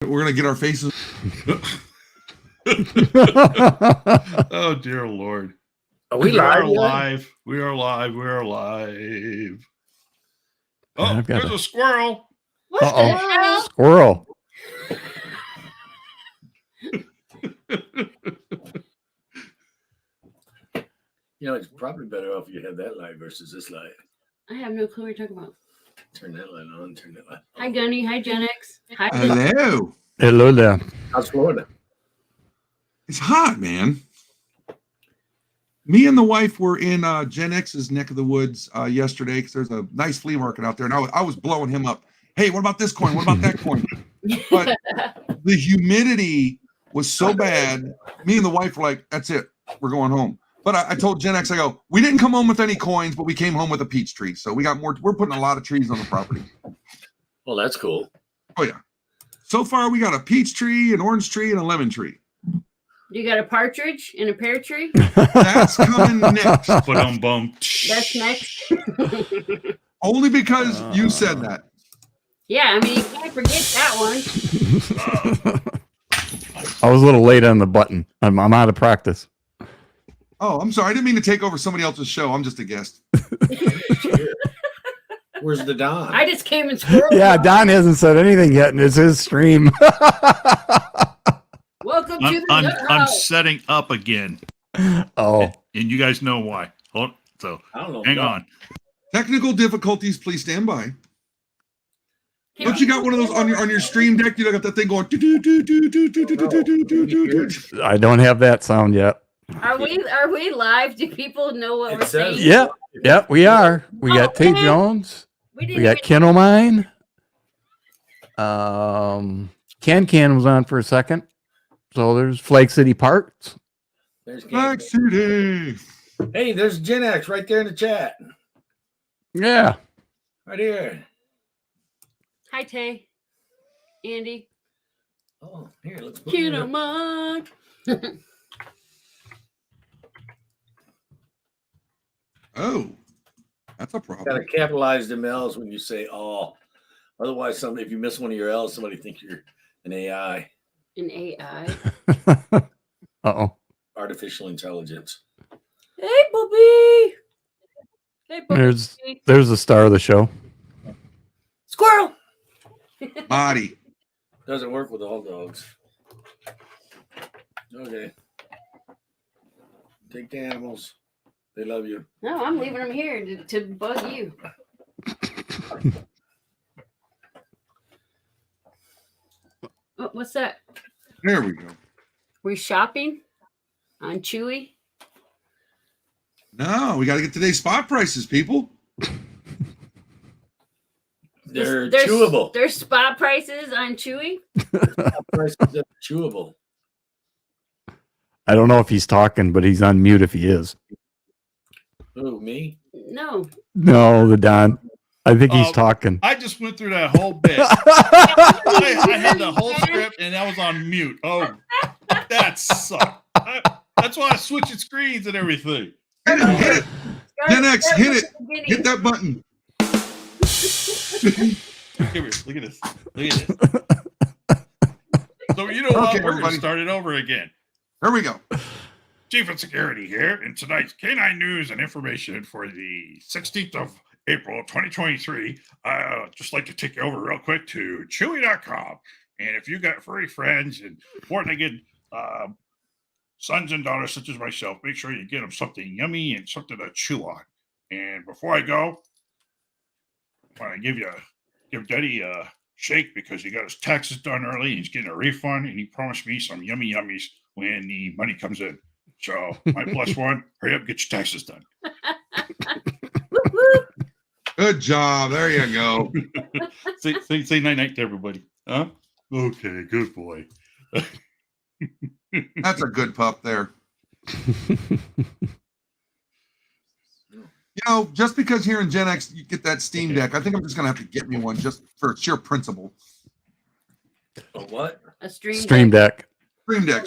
We're gonna get our faces. Oh dear Lord! Are we live? We are live. We are live. Oh, Yeah, there's a squirrel. What the hell? Squirrel. You know, it's probably better off you have that light versus this light. I have no clue what you're talking about. Turn that light on. Turn that light on. Hi, Gunny. Hi, Gen X. Hi. Hello. Hello there. How's Florida? It's hot, man. Me and the wife were in Gen X's neck of the woods yesterday because there's a nice flea market out there, and I was blowing him up. Hey, what about this coin? What about that coin? But the humidity was so bad. Me and the wife were like, "That's it. We're going home." But I told Gen X, I go, "We didn't come home with any coins, but we came home with a peach tree. So we got more. We're putting a lot of trees on the property." Well, that's cool. Oh yeah. So far, we got a peach tree, an orange tree, and a lemon tree. You got a partridge and a pear tree? That's coming next. Bum. That's next. Only because you said that. Yeah, I mean, you can't forget that one. I was a little late on the button. I'm out of practice. Oh, I'm sorry. I didn't mean to take over somebody else's show. I'm just a guest. Where's the Don? I just came and squirreled. Yeah, Don hasn't said anything yet, and it's his stream. Welcome to the I'm setting up again. Oh. And you guys know why. Hold, so I don't know. hang on. Technical difficulties. Please stand by. Don't you got one of those on your stream deck? You got that thing going. I don't have that sound yet. Are we live? Do people know what we're saying? Yeah, we are. We got Tate Jones. We got Ken O'Mine. Can was on for a second. So there's Flake City Parks. There's Flake City. Hey, there's Gen X right there in the chat. Yeah. Right here. Hi, Tay. Andy. Oh, here, let's put Ken it up. O'Mine. Oh, that's a Got problem. to capitalize them L's when you say "all." Otherwise, if you miss one of your L's, somebody think you're an AI. An AI. Uh-oh. Artificial intelligence. Hey, Bobby. Hey, Bobby. There's the star of the show. Squirrel. Marty. Doesn't work with all dogs. Okay. Take the animals. They love you. No, I'm leaving them here to bug you. What's that? There we go. We're shopping on Chewy. No, we got to get today's spot prices, people. They're chewable. There's spot prices on Chewy. Spot prices are chewable. I don't know if he's talking, but he's on mute if he is. Who, me? No. No, the Don. I think he's talking. I just went through that whole bit. I had the whole script and I was on mute. Oh, that sucked. That's why I switched screens and everything. Hit it. Gen X, hit it. Hit that button. Here, look at this. Look at this. So you know what? Okay, We're going to everybody. start it over again. There we go. Chief of Security here, and tonight's K9 news and information for the 16th of April 2023. I'd just like to take you over real quick to Chewy.com. And if you got furry friends and want to get sons and daughters such as myself, make sure you get them something yummy and something to chew on. And before I go, I want to give Daddy a shake because he got his taxes done early and he's getting a refund, and he promised me some yummy yummies when the money comes in. So my plus one, hurry up, get your taxes done. Good job. There you go. say night night to everybody. Huh? Okay, good boy. That's a good pup there. You know, just because here in Gen X you get that Steam Deck, I think I'm just going to have to get me one just for sheer principle. A what? A stream Deck. Stream Deck.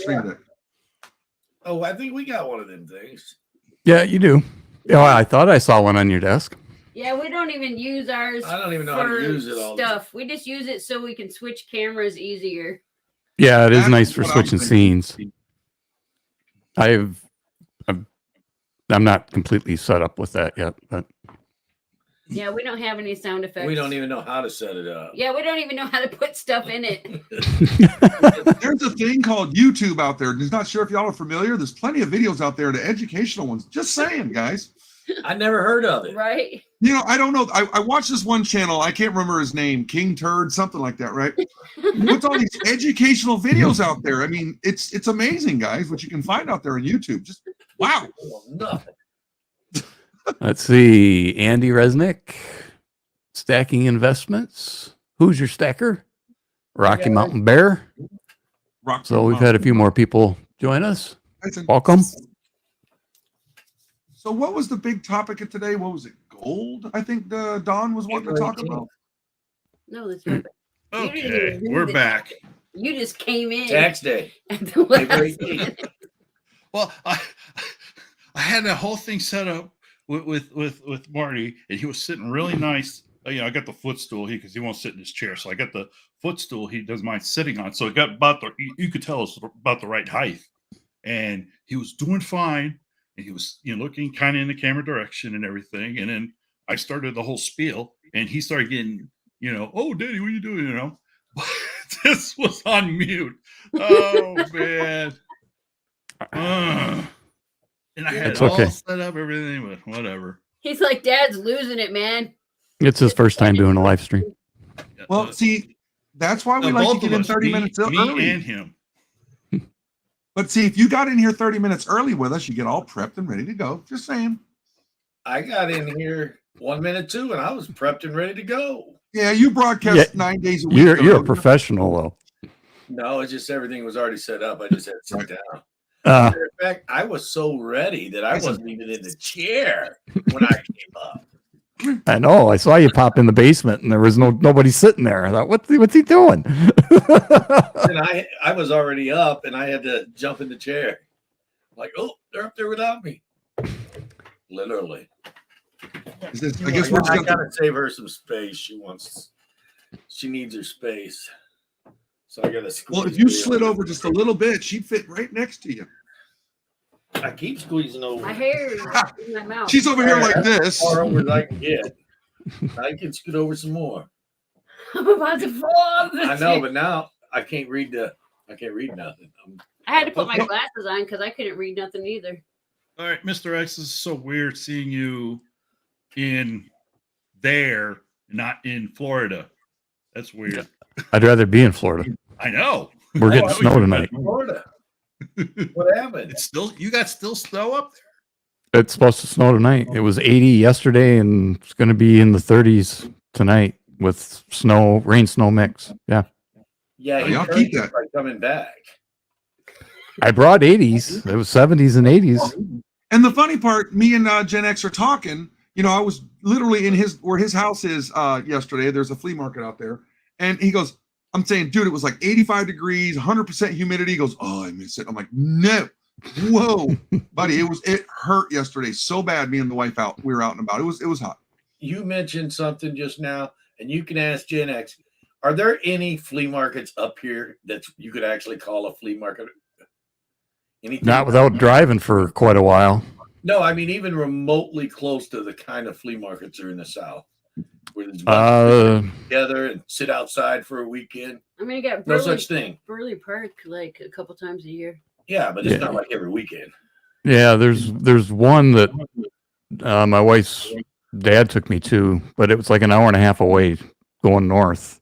Oh, I think we got one of them things. Yeah, you do. Yeah, I thought I saw one on your desk. Yeah, we don't even use ours. I don't even know how to for use it all the stuff. We just use it so we can switch cameras easier. Yeah, it is That's nice for what I was switching thinking. scenes. I'm not completely set up with that yet, but Yeah, we don't have any sound effects. We don't even know how to set it up. Yeah, we don't even know how to put stuff in it. There's a thing called YouTube out there. I'm not sure if y'all are familiar. There's plenty of videos out there, the educational ones. Just saying, guys. I never heard of it. Right? You know, I don't know. I watched this one channel. I can't remember his name. King Turd, something like that, right? He puts all these educational videos out there. I mean, it's amazing, guys, what you can find out there on YouTube. Just wow. Nothing. let's see. Andy Resnick, stacking investments. Who's your stacker? Rocky Mountain Bear. Rock So we've had a few more people join us. Welcome. So what was the big topic of today? What was it? Gold? I think the Don was wanting to talk about. No, that's not. Okay, we're back. You just came in. Tax day. At the last April 18th. minute. Well, I had that whole thing set up with Marty, and he was sitting really nice. You know, I got the footstool here because he won't sit in his chair, so I got the footstool he doesn't mind sitting on. So it got about you could tell it's about the right height, and he was doing fine. And he was, looking kind of in the camera direction and everything. And then I started the whole spiel, and he started getting, oh, Daddy, what are you doing? This was on mute. Oh man. And I had it all set up, everything, but whatever. He's like, Dad's losing it, man. It's his first time doing a live stream. Well, see, that's why we like to get in 30 minutes early. Me and him. But see, if you got in here 30 minutes early with us, you get all prepped and ready to go. Just saying. I got in here 1 minute too, and I was prepped and ready to go. Yeah, you broadcast 9 days a week. You're a professional, though. No, it's just everything was already set up. I just had to sit down. Uh, In fact, I was so ready that I wasn't even in the chair when I came up. I know. I saw you pop in the basement, and there was nobody sitting there. I thought, what's he doing? And I was already up, and I had to jump in the chair. Like, oh, they're up there without me. Literally. I guess we're just I gonna gotta save her some space. She needs her space. So I gotta squeeze. Well, if you slid over just a little bit, she'd fit right next to you. I keep squeezing over. My hair is in my mouth. She's over here like this. As far over as I can get. I can scoot over some more. I'm about to fall off the I know, chair. but now I can't read nothing. I had to put my glasses on because I couldn't read nothing either. All right, Mr. X, this is so weird seeing you in there, not in Florida. That's weird. I'd rather be in Florida. I know. We're getting I snow was tonight. in Florida. What happened? It's still you got snow up there. It's supposed to snow tonight. It was 80 yesterday, and it's going to be in the 30s tonight with rain snow mix. Yeah. Yeah, I'll keep that. by coming back. I brought 80s. It was 70s and 80s. And the funny part, me and Gen X are talking. I was literally in where his house is yesterday. There's a flea market out there, and he goes, I'm saying, dude, it was like 85 degrees, 100% humidity. He goes, oh, I miss it. I'm like, no, whoa, buddy, it hurt yesterday so bad. Me and the wife we were out and about. It was hot. You mentioned something just now, and you can ask Gen X. Are there any flea markets up here that you could actually call a flea market? Anything? Not without driving for quite a while. No, I mean even remotely close to the kind of flea markets are in the South, where there's a bunch of people together and sit outside for a weekend. I mean, you got No such thing. Burley Park like a couple times a year. Yeah, but it's not like every weekend. Yeah, there's one that my wife's dad took me to, but it was like an hour and a half away going north.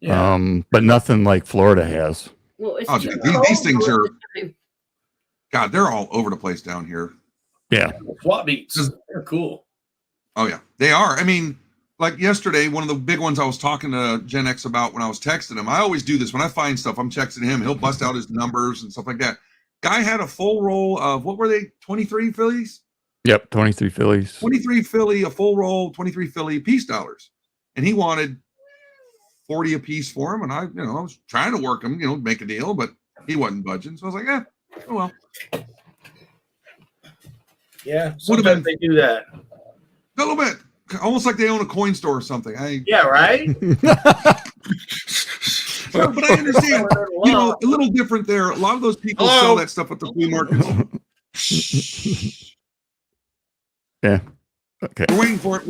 Yeah. But nothing like Florida has. Well, it's Dude, too these things cold are, all the time. God, they're all over the place down here. Yeah. Swap meets. They're cool. Oh, yeah, they are. I mean, like yesterday, one of the big ones I was talking to Gen X about when I was texting him. I always do this when I find stuff. I'm texting him. He'll bust out his numbers and stuff like that. Guy had a full roll of, what were they, 23 Phillies? Yep, 23 Phillies. 23 Philly, a full roll, 23 Philly piece dollars. And he wanted 40 a piece for him. And I was trying to work him, make a deal, but he wasn't budging. So I was like, oh well. Yeah, Would have sometimes they do that. A little bit. almost like they own a coin store or something. Yeah, right. But I understand. You know, a little different there. A lot of those people sell that stuff at the flea markets. Yeah. Okay. We're waiting for it.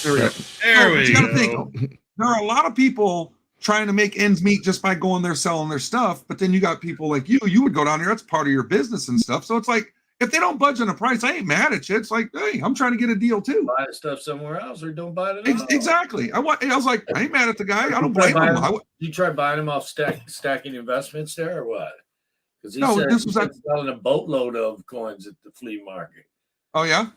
There we go. There we You got to go. think. There are a lot of people trying to make ends meet just by going there selling their stuff. But then you got people like you. You would go down there. That's part of your business and stuff. So it's like, if they don't budge on the price, I ain't mad at you. It's like, hey, I'm trying to get a deal too. Buy the stuff somewhere else or don't buy it at all. Exactly. I was like, I ain't mad at the guy. I don't blame him. You try buying them off stacking investments there or what? Because he No, said this was he's selling a boatload of coins at the flea market. Oh yeah.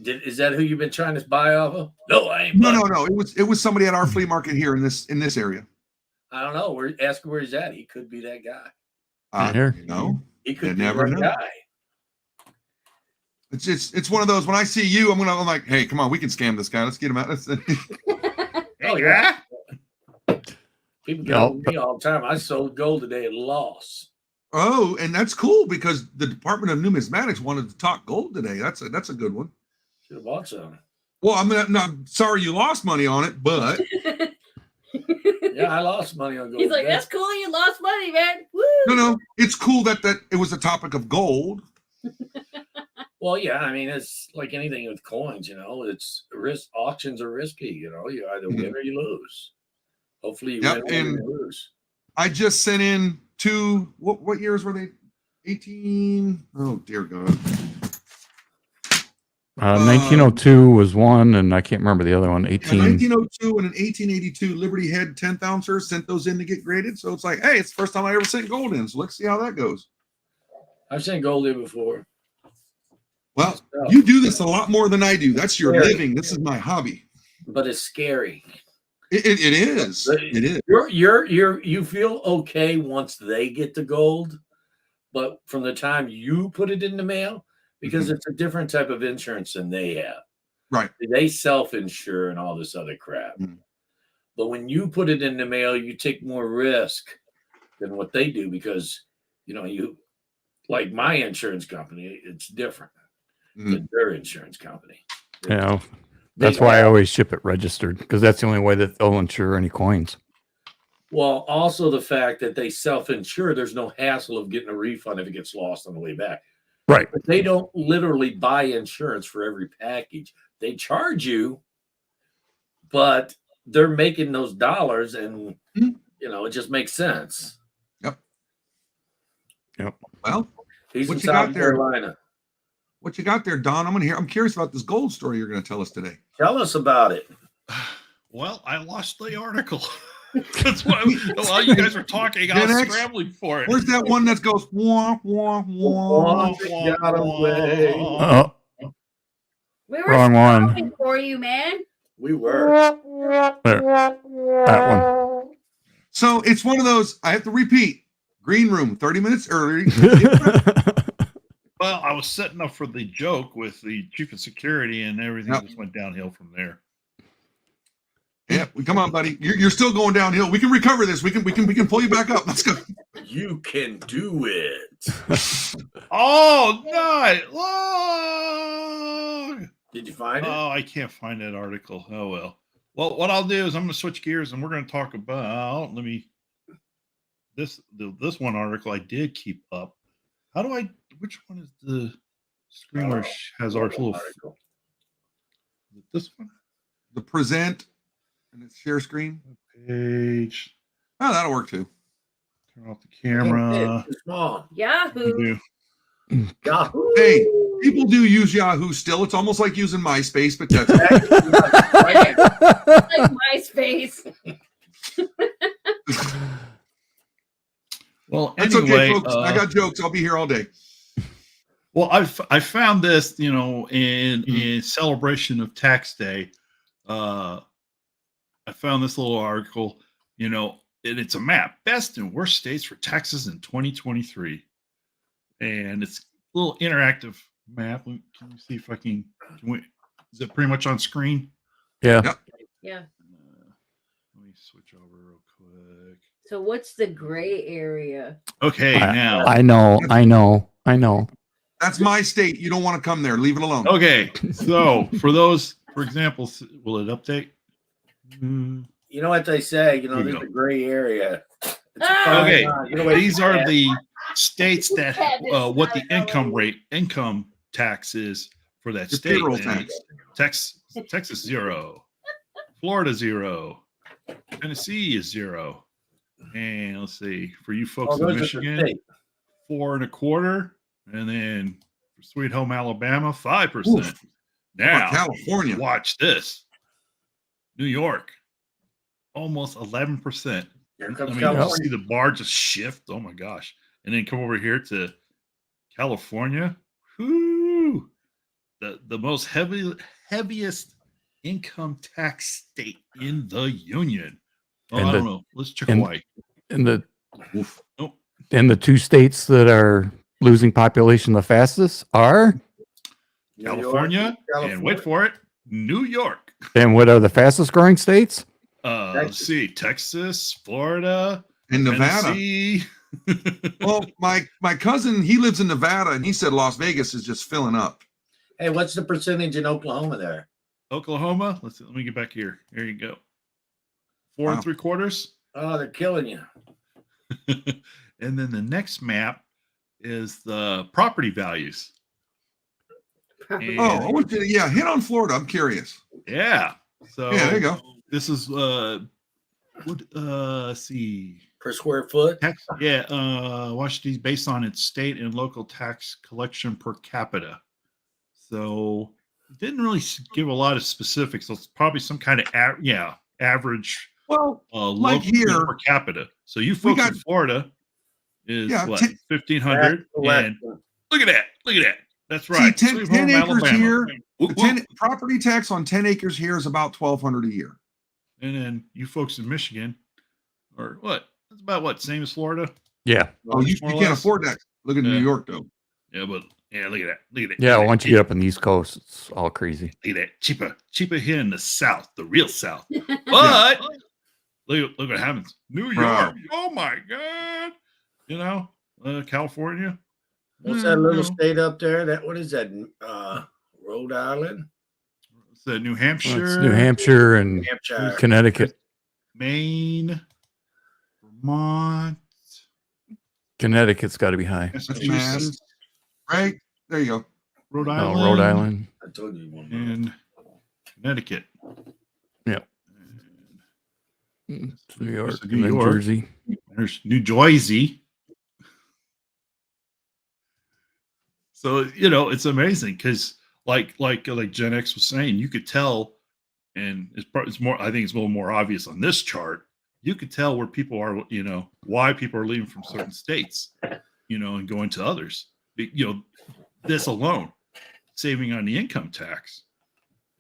Is that who you've been trying to buy off of? No, I ain't. No. It was somebody at our flea market here in this area. I don't know. Ask where he's at. He could be that guy. Here. No, He could you be never that know. guy. It's one of those. When I see you, I'm like, hey, come on, we can scam this guy. Let's get him out. Oh yeah. People tell me all the time. I sold gold today at loss. Oh, and that's cool because the Department of Numismatics wanted to talk gold today. That's a good one. Should have bought some. Well, I'm sorry you lost money on it, but Yeah, I lost money on gold. He's like, that's cool. You lost money, man. Woo! no, it's cool that it was a topic of gold. Well, yeah, I mean, it's like anything with coins, it's risk. Auctions are risky, you either win or you lose. Hopefully you win or you lose. I just sent in two, what years were they? 18, oh dear God. 1902 was one, and I can't remember the other one. 1902 and an 1882 Liberty Head 10th ouncer, sent those in to get graded. So it's like, hey, it's the first time I ever sent gold in. So let's see how that goes. I've sent gold in before. Well, you do this a lot more than I do. That's your living. This is my hobby. But it's scary. It is. It is. You feel okay once they get the gold, but from the time you put it in the mail, because it's a different type of insurance than they have. Right. They self-insure and all this other crap. But when you put it in the mail, you take more risk than what they do because, you like my insurance company, it's different than their insurance company. That's why I always ship it registered because that's the only way that they'll insure any coins. Well, also the fact that they self-insure, there's no hassle of getting a refund if it gets lost on the way back. Right. But they don't literally buy insurance for every package. They charge you, but they're making those dollars and, it just makes sense. Yep. Well, he's what in you South got there? Carolina. What you got there, Don? I'm curious about this gold story you're going to tell us today. Tell us about it. Well, I lost the article. That's why while you guys were talking, I was scrambling for it. Where's that one that goes wah wah wah? We were Wrong one. scrambling for you, man. We were. There. That one. So it's one of those. I have to repeat. Green room, 30 minutes early. Well, I was setting up for the joke with the chief of security, and everything just went downhill from there. Yeah, come on, buddy. You're still going downhill. We can recover this. We can pull you back up. Let's go. You can do it. Oh, night long. Did you find it? Oh, I can't find that article. Oh well. Well, what I'll do is I'm going to switch gears, and we're going to talk about. This one article I did keep up. How do I? Which one is the screen where has our little article? This one. The present. And it's share screen page. Oh, that'll work too. Turn off the camera. Yahoo. Yahoo. Hey, people do use Yahoo still. It's almost like using MySpace, but that's Like MySpace. Well, that's anyway, okay, folks. I got jokes. I'll be here all day. Well, I found this, in celebration of Tax Day. I found this little article, and it's a map, best and worst states for taxes in 2023. And it's a little interactive map. Can you see if I can is it pretty much on screen? Yeah. Yep. Yeah. Let me switch over real quick. So what's the gray area? Okay, now. I know. That's my state. You don't want to come there. Leave it alone. Okay, so for those For example, will it update? You know what they say? You know, Here you there's go. a gray area. It's a Ah! fine Okay, line. You know what these are that- the states that what the Cabinets, income tax is for that Your state. payroll And tax. Texas 0, Florida 0, Tennessee is 0, and let's see for you folks in those are the Michigan, states. 4.25%, and then for Sweet Home Alabama 5%. Oof. Now California. watch this, New York, almost 11%. Here I comes mean, you California. see the bar just shift. Oh my gosh! And then come over here to California. Whoo! The most heaviest income tax state in the union. Oh, And I don't the- know. Let's check and- Hawaii. And the Oof. Nope. and the two states that are losing population the fastest are, New York, California, and wait California. for it, New York. and what are the fastest growing states? Let's see, Texas, Florida, In Nevada. Tennessee. Well, my cousin, he lives in Nevada, and he said Las Vegas is just filling up. Hey, what's the percentage in Oklahoma there? Oklahoma. Let me get back here. There you go. 4 Wow. 3/4. Oh, they're killing you. And then the next map is the property values. And, Oh, I want you to, hit on Florida. I'm curious. yeah. So Yeah, there you go. this is let's see. Per square foot? Tax, Washington's based on its state and local tax collection per capita. So it didn't really give a lot of specifics. So it's probably some kind of average Well, like local here, per capita. So you folks got- in Florida is Yeah, what, 10 1,500, and look at that. That's see, right. 10 Sweet 10 home acres Alabama. here. Whoop, The whoop. 10 property tax on 10 acres here is about $1,200 a year. And then you folks in Michigan, or what? That's about what? Same as Florida? Yeah. Oh, you More or can't less. afford that. Look at Yeah. New York, though. Yeah, but yeah, look at that. Look at that. Yeah. Look at Once that. you get up in the East Coast, it's all crazy. Look at that. Cheaper here in the South, the real South. But look what happens. New Bro. York. Oh my God. You know, California. What's that little No. state up there? That what is that? Rhode Island? It's New Well, Hampshire. it's New Hampshire and Hampshire. Connecticut. Maine, Vermont, Connecticut's got to be high. Massachusetts, Right? There you go. Rhode Oh, Island, Rhode Island. I told you one. and Connecticut. Yep. And It's New York, There's and New then York. Jersey. there's New Jersey. So it's amazing because like Gen X was saying, you could tell, and it's more. I think it's a little more obvious on this chart. You could tell where people are, why people are leaving from certain states, and going to others. This alone, saving on the income tax.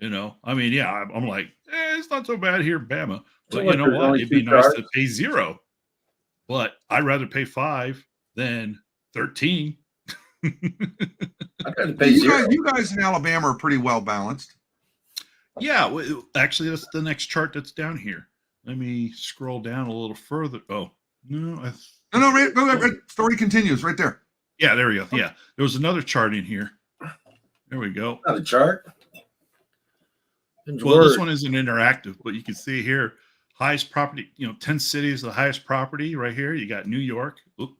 I mean, I'm like, it's not so bad here in Bama, but So you know there's what? only It'd be two nice charts? to pay 0, but I'd rather pay 5 than 13. I gotta pay You zero. guys in Alabama are pretty well balanced. Yeah, actually, that's the next chart that's down here. Let me scroll down a little further. Oh, no. No, right. Story continues right there. Yeah, there we go. Yeah, there was another chart in here. There we go. Not a chart. Well, this one isn't interactive, but you can see here, highest property, 10 cities, the highest property right here. You got New York. Oop,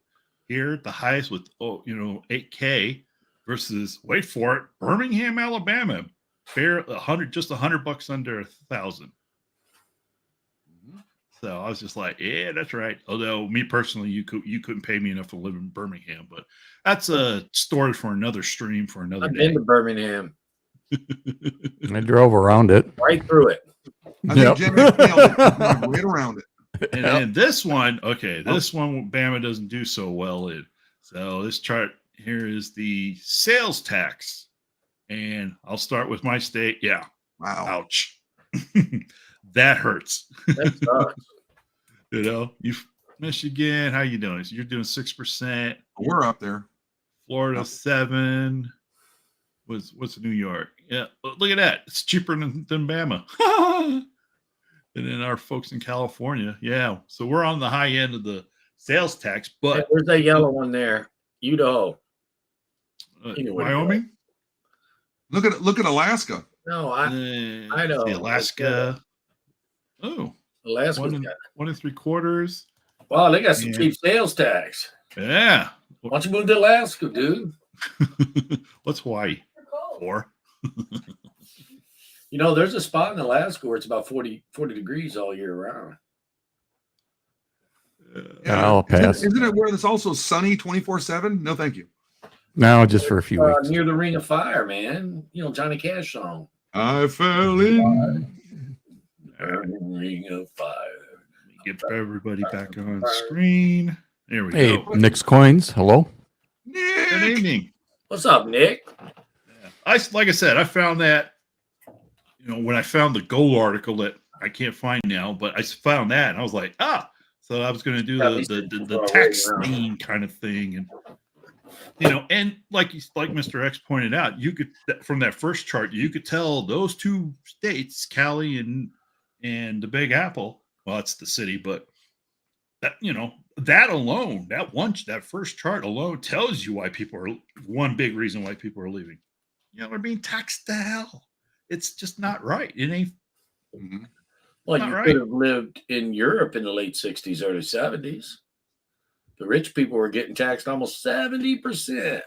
here, the highest with, 8K versus, wait for it, Birmingham, Alabama. Fair, just $100 under 1,000. So I was just like, yeah, that's right. Although me personally, you couldn't pay me enough to live in Birmingham, but that's a story for another stream for another I've day. been to Birmingham. I drove around it. Right through it. I think Jim nailed it. Right around it. And then this one, this one Bama doesn't do so well in. So this chart here is the sales tax. And I'll start with my state. Yeah. Wow. Ouch. That hurts. That sucks. You Michigan, how you doing? So you're doing 6%. We're up there. Florida 7. What's New York? Yeah, look at that. It's cheaper than Bama. And then our folks in California, yeah. So we're on the high end of the sales tax, Hey, but where's that yellow one there? Idaho. Wyoming. Look at Alaska. No, I I know. see Alaska. Oh, Alaska's got. 1 3/4. Wow, they got some Yeah. cheap sales tax. Yeah. Why don't you move to Alaska, dude? What's Hawaii? 4. You know, there's a spot in Alaska where it's about 40 degrees all year round. I'll pass. Isn't it where it's also sunny 24/7? No, thank you. No, just for a few weeks. Near the Ring of Fire, man. You know, Johnny Cash song. I fell in. Ring of Fire. Get everybody back on screen. There we Hey, go. Nick's Coins. Hello. Good Nick. evening. What's up, Nick? Like I said, I found that, when I found the Goal article that I can't find now, but I found that and I was like, so I was going to do the tax lien kind of thing. And, and like Mr. X pointed out, you could, from that first chart, you could tell those two states, Cali and the Big Apple, well, it's the city, but that, that alone, that first chart alone tells you why people are, one big reason why people are leaving. They're being taxed to hell. It's just not right. It ain't. Well, not you right. could have lived in Europe in the late 60s, early 70s. The rich people were getting taxed almost 70%.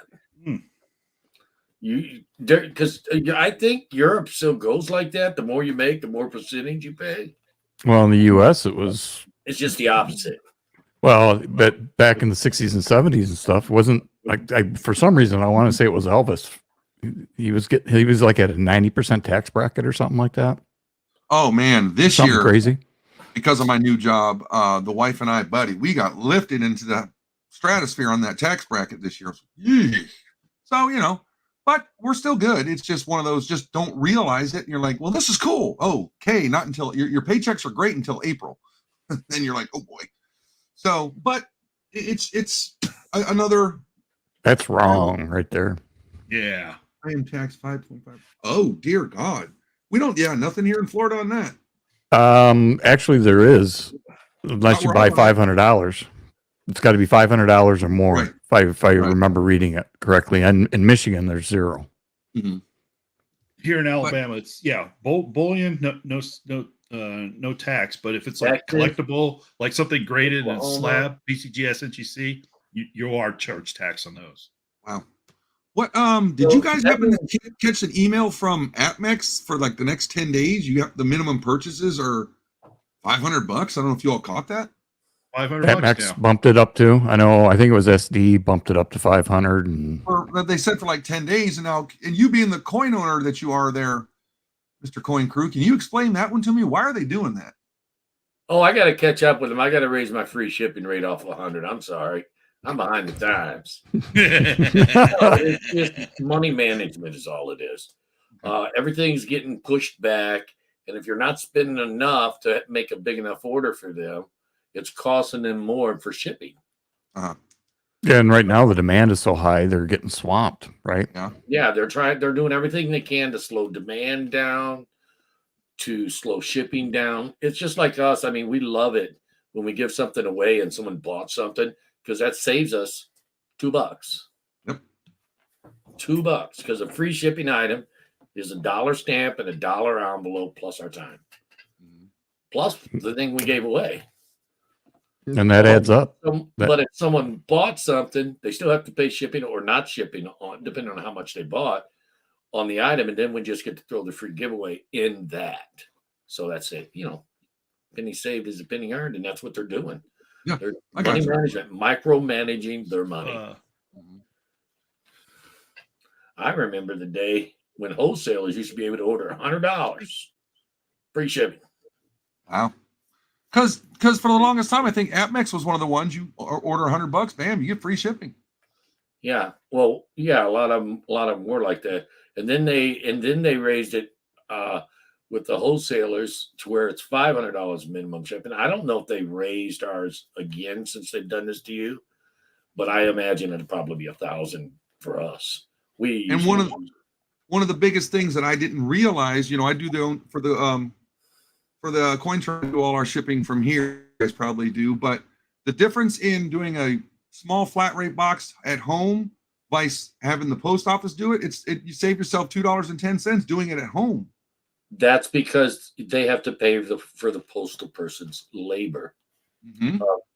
Because I think Europe still goes like that. The more you make, the more percentage you pay. Well, in the U.S., It's just the opposite. Well, but back in the 60s and 70s and stuff, wasn't like for some reason I want to say it was Elvis. He was like at a 90% tax bracket or something like that. Oh man, this Something year crazy. Because of my new job, the wife and I, buddy, we got lifted into the stratosphere on that tax bracket this year. So, but we're still good. It's just one of those, just don't realize it. And you're like, well, this is cool. Oh, okay. Not until your paychecks are great until April. Then you're like, oh boy. So, but it's another. That's wrong right there. Yeah. I am taxed 5.5. Oh, dear God. We don't, nothing here in Florida on that. Actually, there is, unless you buy $500. It's got to be $500 or more. Right. If I remember reading it correctly. And in Michigan, there's 0. Mm-hmm. Here in Alabama, it's bullion, no tax. But if it's like collectible, like something graded in a slab, BCGS, NGC, you are charged tax on those. Wow. What did you guys happen to catch an email from AppMex for like the next 10 days? You got the minimum purchases are $500. I don't know if you all caught that. $500. AppMex bumped it up to. I think it was SD bumped it up to 500, and they said for like 10 days. And now, and you being the coin owner that you are there, Mr. Coin Crew, can you explain that one to me? Why are they doing that? Oh, I got to catch up with them. I got to raise my free shipping rate off of 100. I'm sorry. I'm behind the times. It's just money management is all it is. Everything's getting pushed back. And if you're not spending enough to make a big enough order for them, it's costing them more for shipping. Uh-huh. Yeah, and right now the demand is so high, they're getting swamped, right? Yeah, they're doing everything they can to slow demand down, to slow shipping down. It's just like us. I mean, we love it when we give something away and someone bought something, because that saves us $2. Yep. $2, because a free shipping item is $1 stamp and $1 envelope plus our time. Plus the thing we gave away. And that adds up. But if someone bought something, they still have to pay shipping or not shipping on, depending on how much they bought on the item. And then we just get to throw the free giveaway in that. So that's it. Penny saved is a penny earned, and that's what they're doing. Yeah, they're money management, micromanaging their money. I remember the day when wholesalers used to be able to order $100 free shipping. Wow. Because for the longest time, I think AppMex was one of the ones you order $100, bam, you get free shipping. Yeah. Well, yeah, a lot of them were like that. And then they raised it with the wholesalers to where it's $500 minimum shipping. I don't know if they raised ours again since they've done this to you, but I imagine it'll probably be $1,000 for us. And one of the biggest things that I didn't realize, I do for the coin trade, do all our shipping from here. You guys probably do, but the difference in doing a small flat rate box at home vice having the post office do it. You save yourself $2.10 doing it at home. That's because they have to pay for the postal person's labor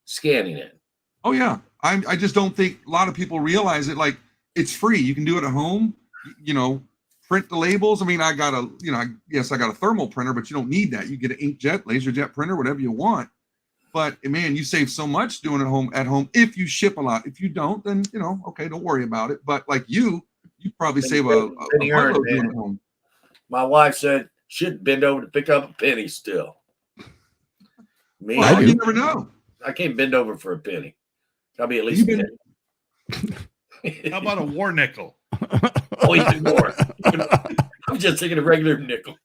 scanning it. Oh yeah, I just don't think a lot of people realize it. Like it's free. You can do it at home. You know, print the labels. I mean, I got a thermal printer, but you don't need that. You get an inkjet, laser jet printer, whatever you want. But man, you save so much doing it at home if you ship a lot. If you don't, then okay, don't worry about it. But like you probably save a buttload doing it at home. My wife said she'd bend over to pick up a penny still. Me, Well, you never know. I can't bend over for a penny. I'll be at least a penny. How about a war nickel? Oh, even more. I'm just thinking of regular nickel.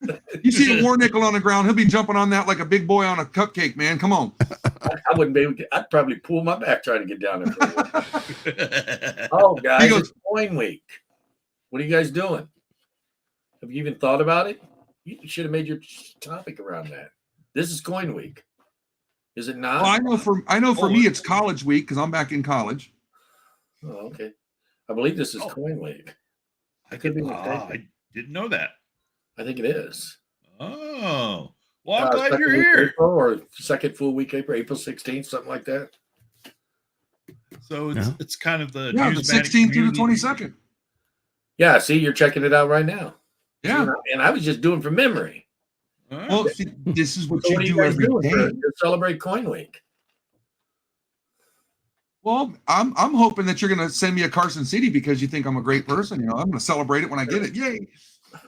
You see a war nickel on the ground, he'll be jumping on that like a big boy on a cupcake, man. Come on. I wouldn't be able to, I'd probably pull my back trying to get down there. Oh, guys, it's coin week. What are you guys doing? Have you even thought about it? You should have made your topic around that. This is coin week. Is it not? Well, I know for me it's college week because I'm back in college. Oh, okay. I believe this is coin week. I could be mistaken. I didn't know that. I think it is. Oh, well, I'm glad you're here. April, or second full week, April 16th, something like that. So it's kind of the the 16th through the 22nd. Yeah, see, you're checking it out right now. Yeah, and I was just doing from memory. Well, see, this is what So you do every day. To celebrate Coin Week? Well, I'm hoping that you're going to send me a Carson CD because you think I'm a great person. I'm going to celebrate it when I get it. Yay!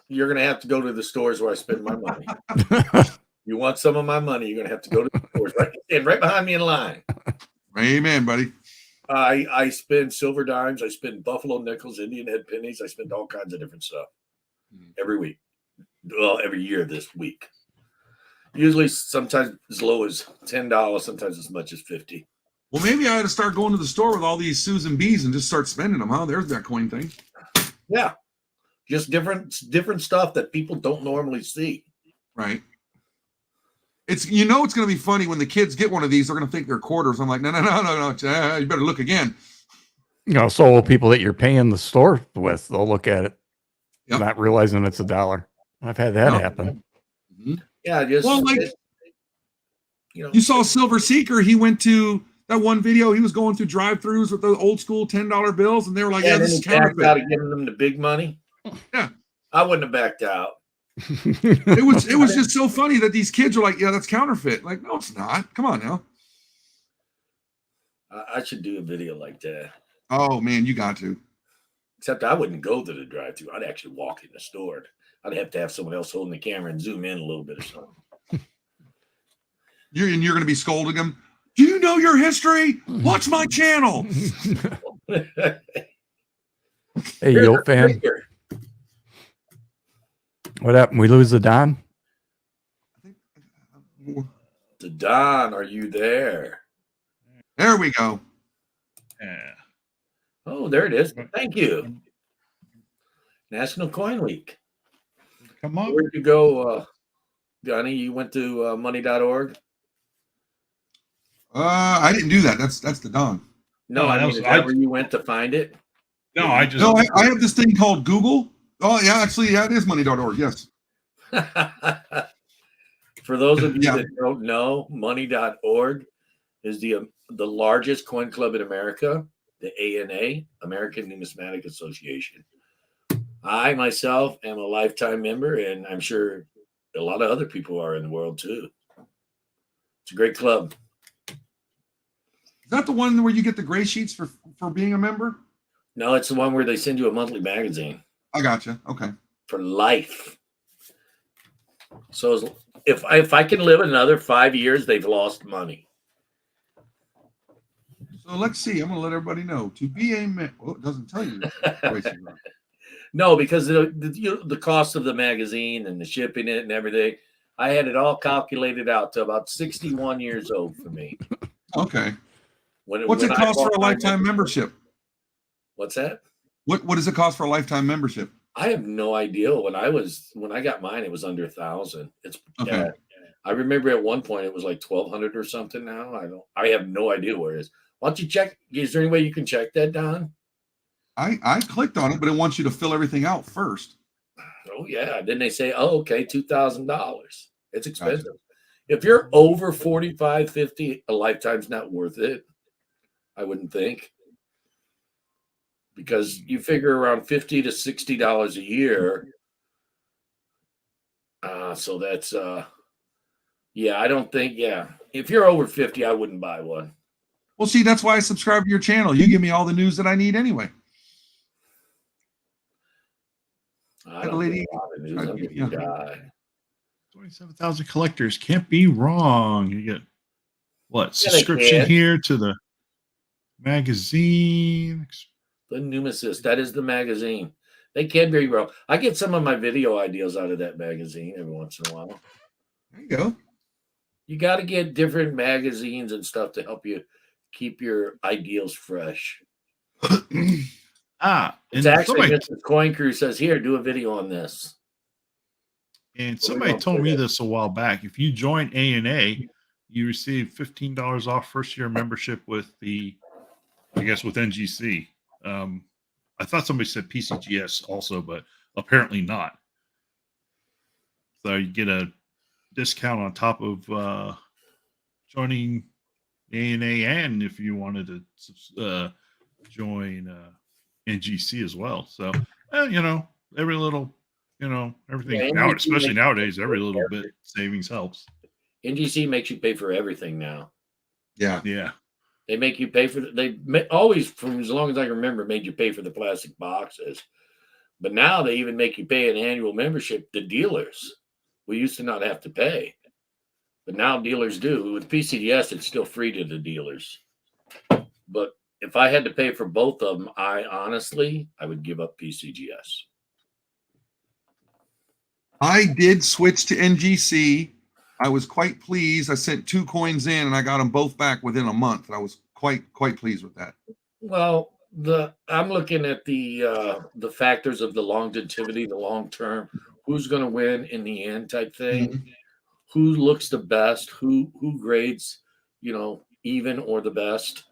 You're going to have to go to the stores where I spend my money. You want some of my money? You're going to have to go to the stores right behind me in line. Amen, buddy. I spend silver dimes. I spend buffalo nickels, Indian head pennies. I spend all kinds of different stuff every week. Well, every year this week. Usually, sometimes as low as $10, sometimes as much as $50. Well, maybe I ought to start going to the store with all these Susan B's and just start spending them. Huh? There's that coin thing. Yeah, just different stuff that people don't normally see. Right. It's it's going to be funny when the kids get one of these. They're going to think they're quarters. I'm like, no. You better look again. So will people that you're paying the store with, they'll look at it, not realizing it's $1. I've had that happen. Mm-hmm. Yeah, just you saw Silver Seeker. He went to that one video. He was going through drive-throughs with the old school $10 bills, and they were like, "Yeah, this is counterfeit." Out of giving them the big money. Yeah, I wouldn't have backed out. It was just so funny that these kids were like, "Yeah, that's counterfeit." Like, no, it's not. Come on now. I should do a video like that. Oh man, you got to. Except I wouldn't go to the drive-thru. I'd actually walk in the store. I'd have to have someone else holding the camera and zoom in a little bit or something. You're going to be scolding them. Do you know your history? Watch my channel. Hey, Yo fan. What happened? We lose the Don? The Don, are you there? There we go. Yeah. Oh, there it is. Thank you. National Coin Week. Come on. Where'd you go, Johnny? You went to money.org? I didn't do that. That's the Don. No, I mean, is that where you went to find it? No, I have this thing called Google. Oh, yeah, actually, it is money.org. Yes. For those of you that don't know, money.org is the largest coin club in America, the ANA, American Numismatic Association. I myself am a lifetime member, and I'm sure a lot of other people are in the world too. It's a great club. Is that the one where you get the gray sheets for being a member? No, it's the one where they send you a monthly magazine. I gotcha. Okay. For life. So if I can live another 5 years, they've lost money. So let's see. I'm going to let everybody know. To be a member. Well, it doesn't tell you. No, because the cost of the magazine and the shipping it and everything, I had it all calculated out to about 61 years old for me. Okay. What's it cost for a lifetime membership? What's that? What does it cost for a lifetime membership? I have no idea. When I got mine, it was under 1,000. It's okay. I remember at one point it was like 1,200 or something. Now I have no idea where it is. Why don't you check? Is there any way you can check that, Don? I clicked on it, but it wants you to fill everything out first. Oh yeah. Then they say, oh, okay, $2,000. It's expensive. Gotcha. If you're over 45, 50, a lifetime's not worth it. I wouldn't think. Because you figure around $50 to $60 a year. So that's yeah, I don't think, yeah. If you're over 50, I wouldn't buy one. Well, see, that's why I subscribe to your channel. You give me all the news that I need anyway. I That don't lady- get a lot of news. I'll give yeah. you die. 27,000 collectors can't be wrong. You get what Yeah, they subscription can. here to the magazine? The Numismatic, that is the magazine. They can be wrong. I get some of my video ideas out of that magazine every once in a while. There you go. You got to get different magazines and stuff to help you keep your ideals fresh. And It's actually somebody, Mr. Coin Crew says, here, do a video on this. and So we somebody don't told say me that. this a while back. If you join ANA, you receive $15 off first year membership with the, I guess, with NGC. I thought somebody said PCGS also, but apparently not. So you get a discount on top of joining ANA, and if you wanted to join NGC as well. So, you know, every little, you know, everything Yeah, now, NGC especially makes- nowadays, every little bit savings helps. NGC makes you pay for everything now. Yeah. Yeah. They make you pay for always, from as long as I can remember, made you pay for the plastic boxes. But now they even make you pay an annual membership to dealers. We used to not have to pay, but now dealers do. With PCDS, it's still free to the dealers. But if I had to pay for both of them, I would give up PCGS. I did switch to NGC. I was quite pleased. I sent 2 coins in and I got them both back within a month. I was quite pleased with that. Well, I'm looking at the factors of the longevity, the long term, who's going to win in the end type thing, Mhm. who looks the best, who grades, you know, even or the best.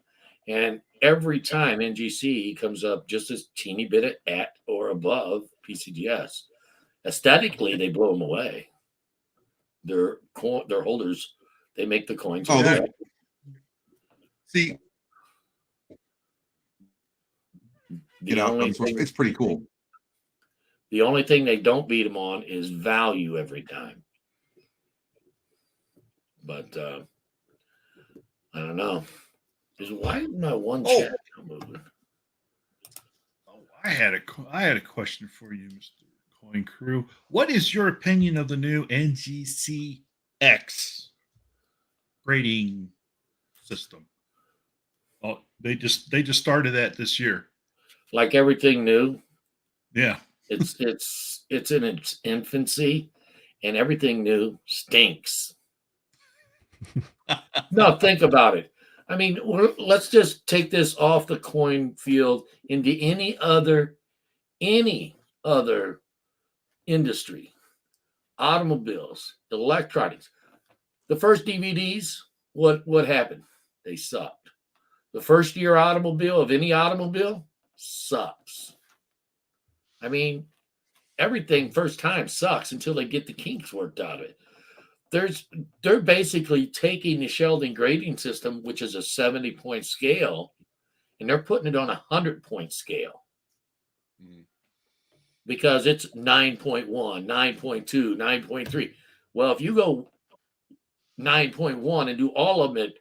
And every time NGC comes up just a teeny bit at or above PCGS. Aesthetically, they blow them away. Their holders, they make the coins. Oh, better. See, The only thing, it's pretty cool. the only thing they don't beat them on is value every time. But I don't know. Why is my one Oh. chat not moving? Oh, I had a question for you, Mr. Coin Crew. What is your opinion of the new NGCX grading system? Oh, they just started that this year. Like everything new, Yeah. it's in its infancy, and everything new stinks. No, think about it. I mean, let's just take this off the coin field into any other industry. Automobiles, electronics. The first DVDs, what happened? They sucked. The first year automobile of any automobile sucks. I mean, everything first time sucks until they get the kinks worked out of it. They're basically taking the Sheldon grading system, which is a 70-point scale, and they're putting it on a 100-point scale. Because it's 9.1, 9.2, 9.3. Well, if you go 9.1 and do all of them at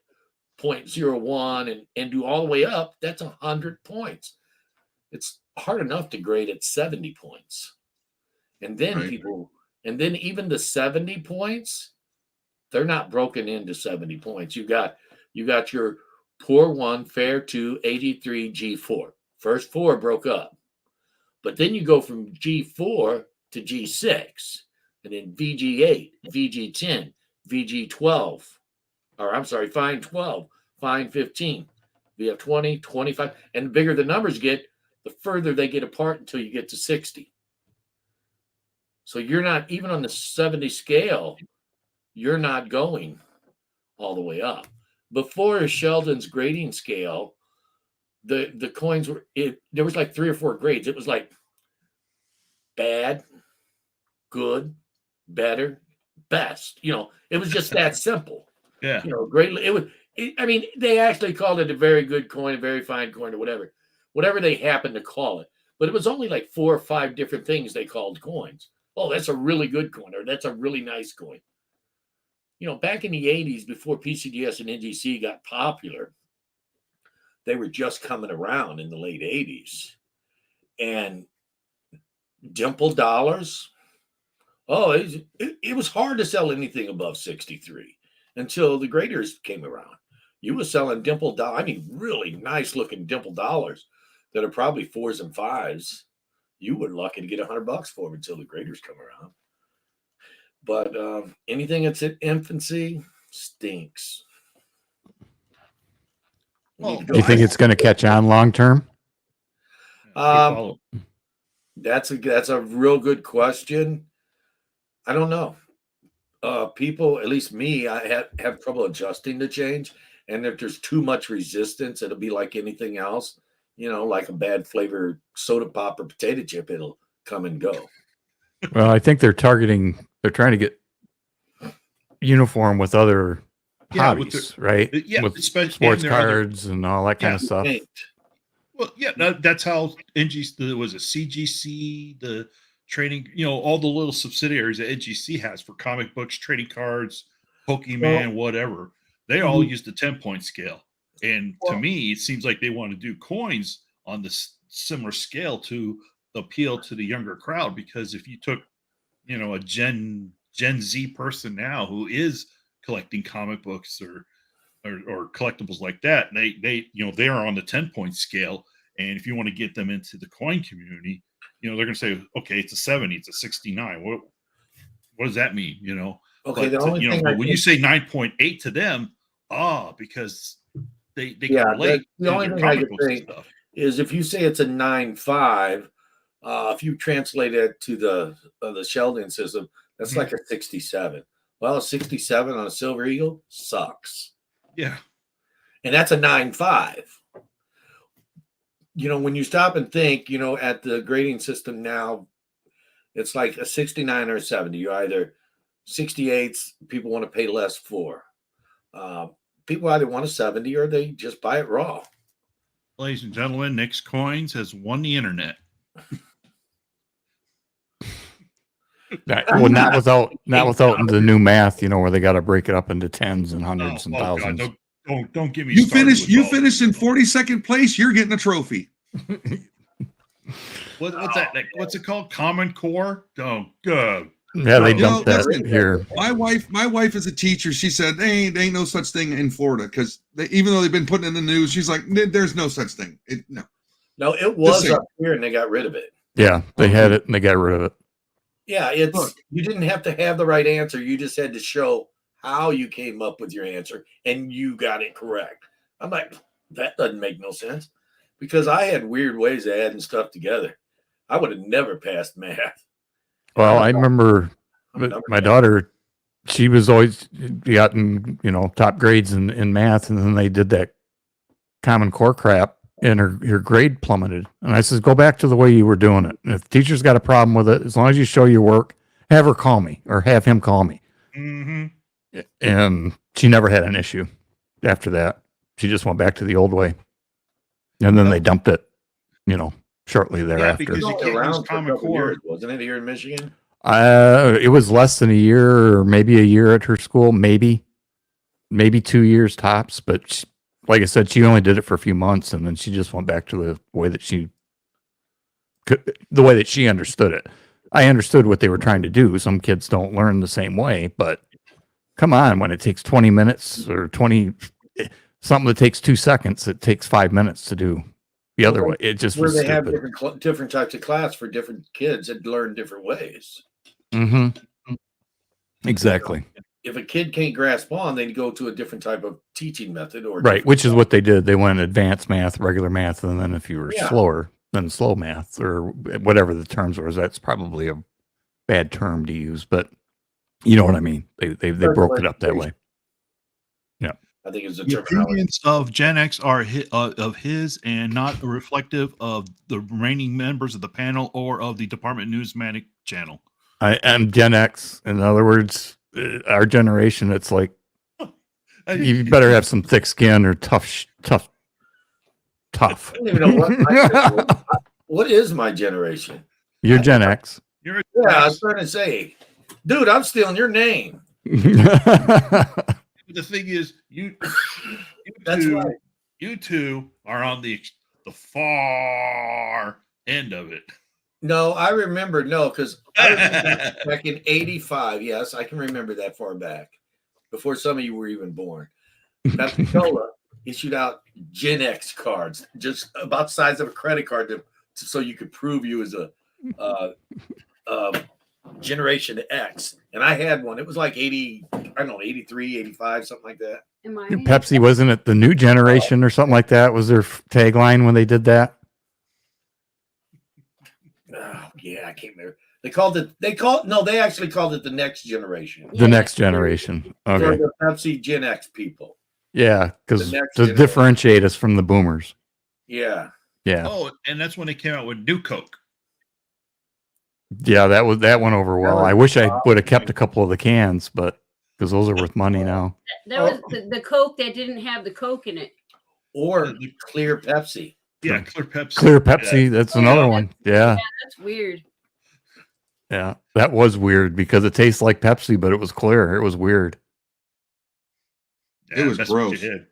0.01 and do all the way up, that's 100 points. It's hard enough to grade at 70 points. And then Right. then even the 70 points, they're not broken into 70 points. You got your poor 1, fair 2, 83, G4. First 4 broke up. But then you go from G4 to G6, and then VG8, VG10, VG12, or I'm sorry, Fine 12, Fine 15, VF20, 25. And the bigger the numbers get, the further they get apart until you get to 60. So you're not, even on the 70 scale, you're not going all the way up. Before Sheldon's grading scale, the coins were there was like 3 or 4 grades. It was like bad, good, better, best. It was just that simple. Yeah. Great. I mean, they actually called it a very good coin, a very fine coin, or whatever they happened to call it. But it was only like 4 or 5 different things they called coins. Oh, that's a really good coin, or that's a really nice coin. Back in the 80s, before PCDS and NGC got popular, they were just coming around in the late 80s. And dimple dollars, it was hard to sell anything above 63 until the graders came around. You were selling dimple dollars, I mean, really nice looking dimple dollars that are probably 4s and 5s. You were lucky to get $100 for them until the graders come around. But anything that's in infancy stinks. Well, Do you think it's going to catch on long term? That's a real good question. I don't know. People, at least me, I have trouble adjusting to change. And if there's too much resistance, it'll be like anything else. Like a bad flavored soda pop or potato chip, it'll come and go. Well, I think they're trying to get uniform with other hobbies, right? Yeah, with especially sports cards and all that kind of stuff. Paint. Well, yeah, that's how NGC was a CGC, the training, all the little subsidiaries that NGC has for comic books, trading cards, Pokemon, whatever. They all use the 10-point scale. And to me, it seems like they want to do coins on this similar scale to appeal to the younger crowd. Because if you took, a Gen Z person now who is collecting comic books or collectibles like that, they are on the 10-point scale. And if you want to get them into the coin community, they're going to say, okay, it's a 70, it's a 69. What does that mean? Okay, but, the only thing but when you say 9.8 to them, because they can relate. The only thing I can think is if you say it's a 9.5, if you translate it to the Sheldon system, that's like a 67. Well, a 67 on a Silver Eagle sucks. Yeah. And that's a 9.5. When you stop and think, at the grading system now, it's like a 69 or a 70. You either 68s, people want to pay less for. People either want a 70 or they just buy it raw. Ladies and gentlemen, Nick's Coins has won the internet. Well, not without the new math, where they got to break it up into tens and hundreds and thousands. God, don't give me. You finished in 42nd place. You're getting a trophy. What's that? What's it called? Common Core? Oh, good. Yeah, they dumped that here. My wife is a teacher. She said there ain't no such thing in Florida because even though they've been putting in the news, she's like, there's no such thing. No, it was up here and they got rid of it. Yeah, they had it and they got rid of it. Yeah, you didn't have to have the right answer. You just had to show how you came up with your answer and you got it correct. I'm like, that doesn't make no sense because I had weird ways of adding stuff together. I would have never passed math. Well, I remember my daughter, she was always gotten, top grades in math. And then they did that Common Core crap and her grade plummeted. And I says, go back to the way you were doing it. And if the teacher's got a problem with it, as long as you show your work, have her call me or have him call me. Mm-hmm. And she never had an issue after that. She just went back to the old way. And then they dumped it, shortly thereafter. Because you can't use Common Core. Wasn't it here in Michigan? It was less than a year or maybe a year at her school, maybe 2 years tops. But like I said, she only did it for a few months and then she just went back to the way that she understood it. I understood what they were trying to do. Some kids don't learn the same way, but come on, when it takes 20 minutes or something that takes 2 seconds, it takes 5 minutes to do the other way. It just was they have stupid. different types of class for different kids that learn different ways. Mm-hmm. Exactly. If a kid can't grasp on, they go to a different type of teaching method, or right, which is what they did. They went advanced math, regular math, and then if you were slower, then slow math or whatever the terms were. That's probably a bad term to use, but you know what I mean. They broke it up that way. Yeah. I think it's a The terminology. opinions of Gen X are of his and not reflective of the remaining members of the panel or of the Department Newsmatic channel. I am Gen X. In other words, our generation, it's like you better have some thick skin or tough. I don't even know what my generation is. What is my generation? You're Gen X. You're a Yeah, I was trying to say, dude, I'm stealing your name. The thing is, That's right. You two are on the far end of it. No, I remember. No, because I remember back in '85. Yes, I can remember that far back, before some of you were even born. Pepsi-Cola issued out Gen X cards, just about the size of a credit card, so you could prove you as a Generation X. And I had one. It was like 80, I don't know, 83, 85, something like that. Am I? Pepsi, wasn't it the new generation or something like that? Was their tagline when they did that? Oh, yeah, I can't remember. They actually called it the next generation. The next generation. For Okay. the Pepsi Gen X people. Yeah, because The next to generation. differentiate us from the boomers. Yeah. Yeah. Oh, and that's when they came out with New Coke. Yeah, that went over well. was I wish I would have kept a couple of the cans, but because those are worth money now. That was the Coke that didn't have the Coke in it. Or clear Pepsi. Yeah, Clear Pepsi. Clear Pepsi, that's another one. Yeah. That's weird. Yeah. That was weird because it tastes like Pepsi, but it was clear. It was weird. It was that's what gross. you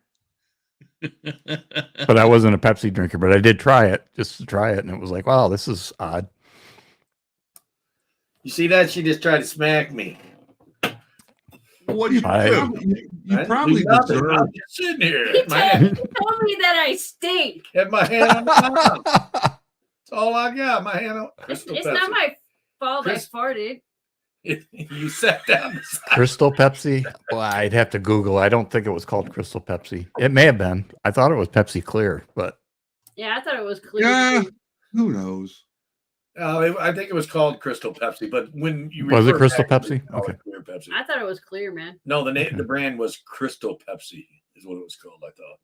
did. But I wasn't a Pepsi drinker, but I did try it just to try it. And it was like, wow, this is odd. You see that? She just tried to smack me. What do you I- do? You I probably didn't do nothing. deserve. I'm just sitting here. He Had my hand- told me that I stink. had my hand on the mouth. That's all I got. My hand on Crystal It's Pepsi. not my fault Chris- I farted. You sat down beside Crystal Pepsi? Well, I'd have to Google. I don't think it was called Crystal Pepsi. It may have been. I thought it was Pepsi Clear, but Yeah, I thought it was clear. Yeah. Who knows? I think it was called Crystal Pepsi, but when you Was it refer Crystal back to it, Pepsi? they call it Okay. Clear Pepsi. I thought it was clear, man. No, the brand was Crystal Pepsi, is what it was called. I thought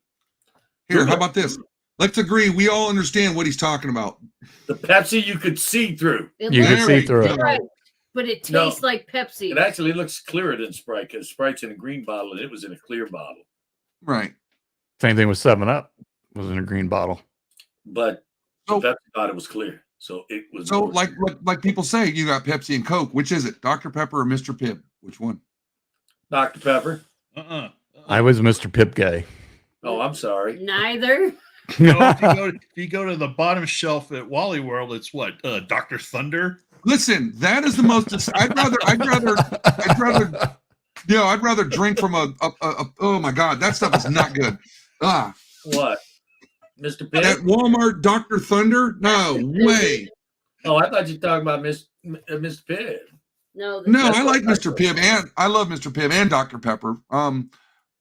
Here, how about this? Let's agree. We all understand what he's talking about. the Pepsi you could see through. It you looks could There see we through go. it. right, but it No. tastes like Pepsi. It actually looks clearer than Sprite because Sprite's in a green bottle and it was in a clear bottle. Right. Same thing with 7-Up. It was in a green bottle. But So- Pepsi thought it was clear, so it was. So, like people say, you got Pepsi and Coke. Which is it, Dr. Pepper or Mr. Pibb? Which one? Dr. Pepper. I was Mr. Pip guy. Oh, I'm sorry. Neither. If you go to the bottom shelf at Wally World, it's what? Dr. Thunder? Listen, that is the most. I'd rather drink from a oh my God, that stuff is not good. Ah, What? Mr. that Pitt? Walmart Dr. Thunder? No way. Oh, I thought you were talking about Mr. Pitt. No. No, That's I like what I Mr. Pibb and I love Mr. Pibb and Dr. Pepper.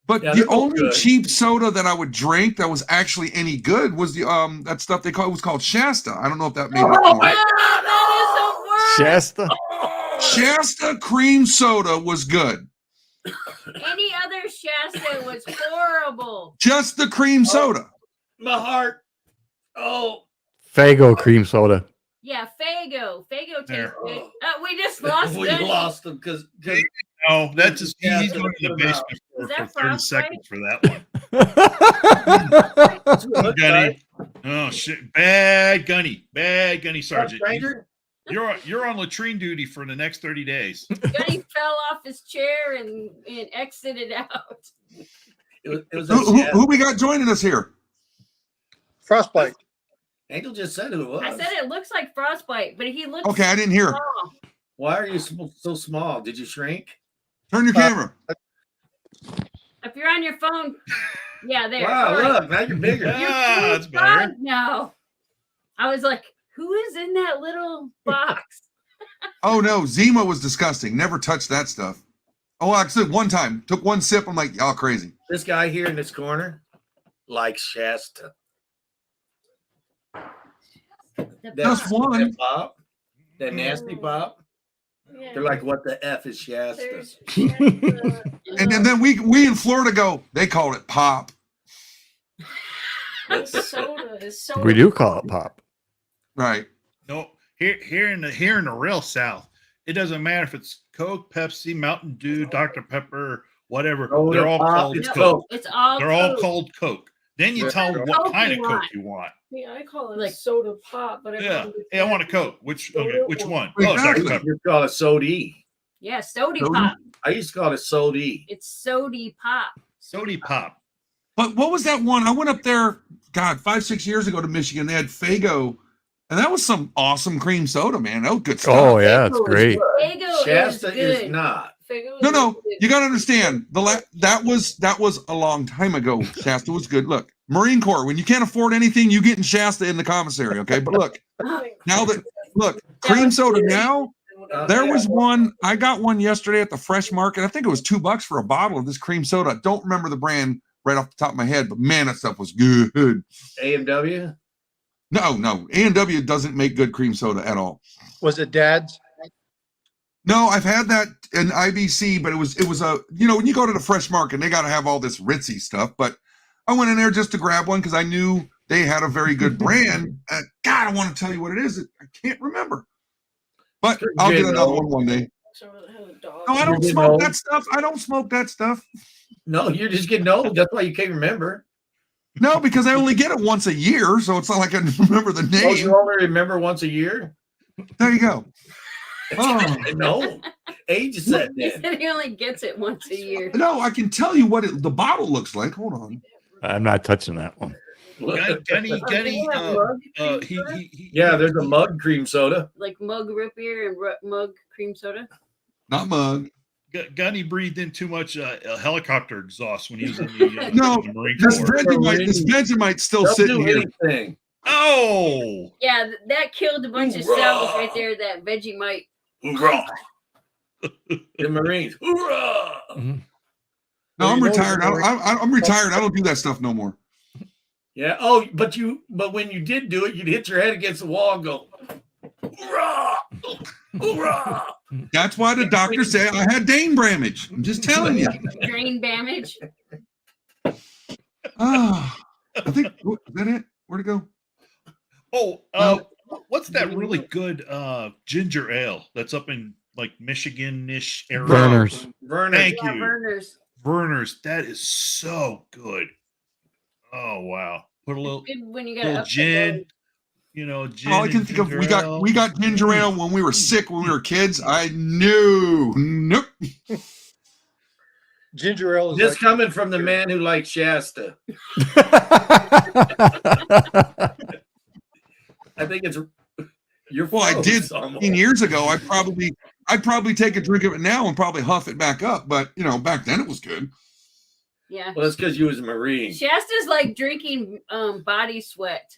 But Yeah, the they're both only good. cheap soda that I would drink that was actually any good was the that stuff it was called Shasta. I don't know if that made it Oh, more. my- that is the worst. Shasta. Shasta cream soda was good. Any other Shasta was horrible. Just the cream soda. My heart. Oh, Fago cream soda. Yeah, Fago. Fago tastes There. good. We just lost we Gunny. lost them because No, that's just Yeah, he's so going to the put 'em out. basement Is for that 30 frostbite? seconds for that one. Gunny. Gunny. Oh shit! Bad Gunny Sergeant. Stranger? You're on latrine duty for the next 30 days. Gunny fell off his chair and exited out. It was Who we got joining us here? Frostbite. Angel just said who it was. I said it looks like frostbite, but he looks Okay, I didn't hear. small. Why are you so small? Did you shrink? Turn your camera. If you're on your phone, yeah, there. Wow, All right. look, now you're bigger. Your Ah, food's that's better. gone now. I was like, who is in that little box? Oh no, Zima was disgusting. Never touched that stuff. Oh, actually, one time took one sip. I'm like, y'all crazy. This guy here in this corner likes Shasta. The Just box. one. That pop, that nasty pop. Yeah. They're like, what the F is Shasta? There's And then we in Florida go, they call it pop. soda is soda. We do call it pop. Right. No, here in the real South, it doesn't matter if it's Coke, Pepsi, Mountain Dew, Dr. Pepper, whatever. Soda They're all pop, called it's Coke. Coke. It's all They're all Coke. called Coke. Then you Yeah. tell them Coke what kind you of Coke want. you want. Yeah, I call it Like- soda pop, but Yeah, I want a Coke. Which one? Exactly. Oh, Dr. I Pepper. used to call it Sody. Yeah, sody Soda? pop. I used to call it Sody. It's sody pop. Sody Pop. But what was that one? I went up there, God, 5-6 years ago to Michigan. They had Faygo, and that was some awesome cream soda, man. That was good stuff. Oh yeah, it's Faygo is great. good. Faygo Shasta is good. is not. Faygo No, is no, good. you got to understand. That was a long time ago. Shasta was good. Look, Marine Corps. When you can't afford anything, you get in Shasta in the commissary. Okay, but look, now that cream soda now. There was one. I got one yesterday at the Fresh Market. I think it was $2 for a bottle of this cream soda. I don't remember the brand right off the top of my head, but man, that stuff was good. AMW? No, A&W doesn't make good cream soda at all. Was it Dad's? No, I've had that in IBC, but it was a, when you go to the Fresh Market, they got to have all this ritzy stuff. But I went in there just to grab one because I knew they had a very good brand. God, I want to tell you what it is. I can't remember. But I'll get another one day. Soda that has a dog. No, I don't You're smoke getting that old. stuff. I don't smoke that stuff. No, you're just getting old. That's why you can't remember. No, because I only get it once a year, so it's not like I remember the Oh, name. you only remember once a year? There you go. Oh. No. Age said He that. said he only gets it once a year. No, I can tell you what the bottle looks like. Hold on. I'm not touching that one. Gunny, Yeah, there's a mug cream soda. Like mug root beer and mug cream soda. Not mug. Gunny breathed in too much helicopter exhaust when he was in the, No, the Marine This Corps. Vegemite still They'll sitting do here. anything. Oh, Yeah, that killed a bunch of Hoorah! cells right there. That Vegemite. Hoorah! The Marines. Hoorah! No, Well, I'm you know retired. the I'm retired. I don't do that stuff no more. Yeah. Oh, but when you did do it, you'd hit your head against the wall and go, hoorah! Hoorah! That's why the doctor said I had Dane Bramage. I'm just telling you. Brain damage. Ah, I think is that it? Where'd it go? Oh, what's that really good ginger ale that's up in like Michigan-ish area? Burners. Vernon. Thank Yeah, you. burners. Verner's. That is so good. Oh wow. Put a little Good when you got up gin. Gin. All I can and think of, ginger we got ale. ginger ale when we were sick when we were kids. I knew. Nope. Ginger ale is This like, coming from the man who likes Shasta. I think it's your Well, I fault, did Samo. 15 years ago. I'd probably take a drink of it now and probably huff it back up. But back then it was good. Yeah. Well, that's because you was a Marine. Shasta's like drinking body sweat.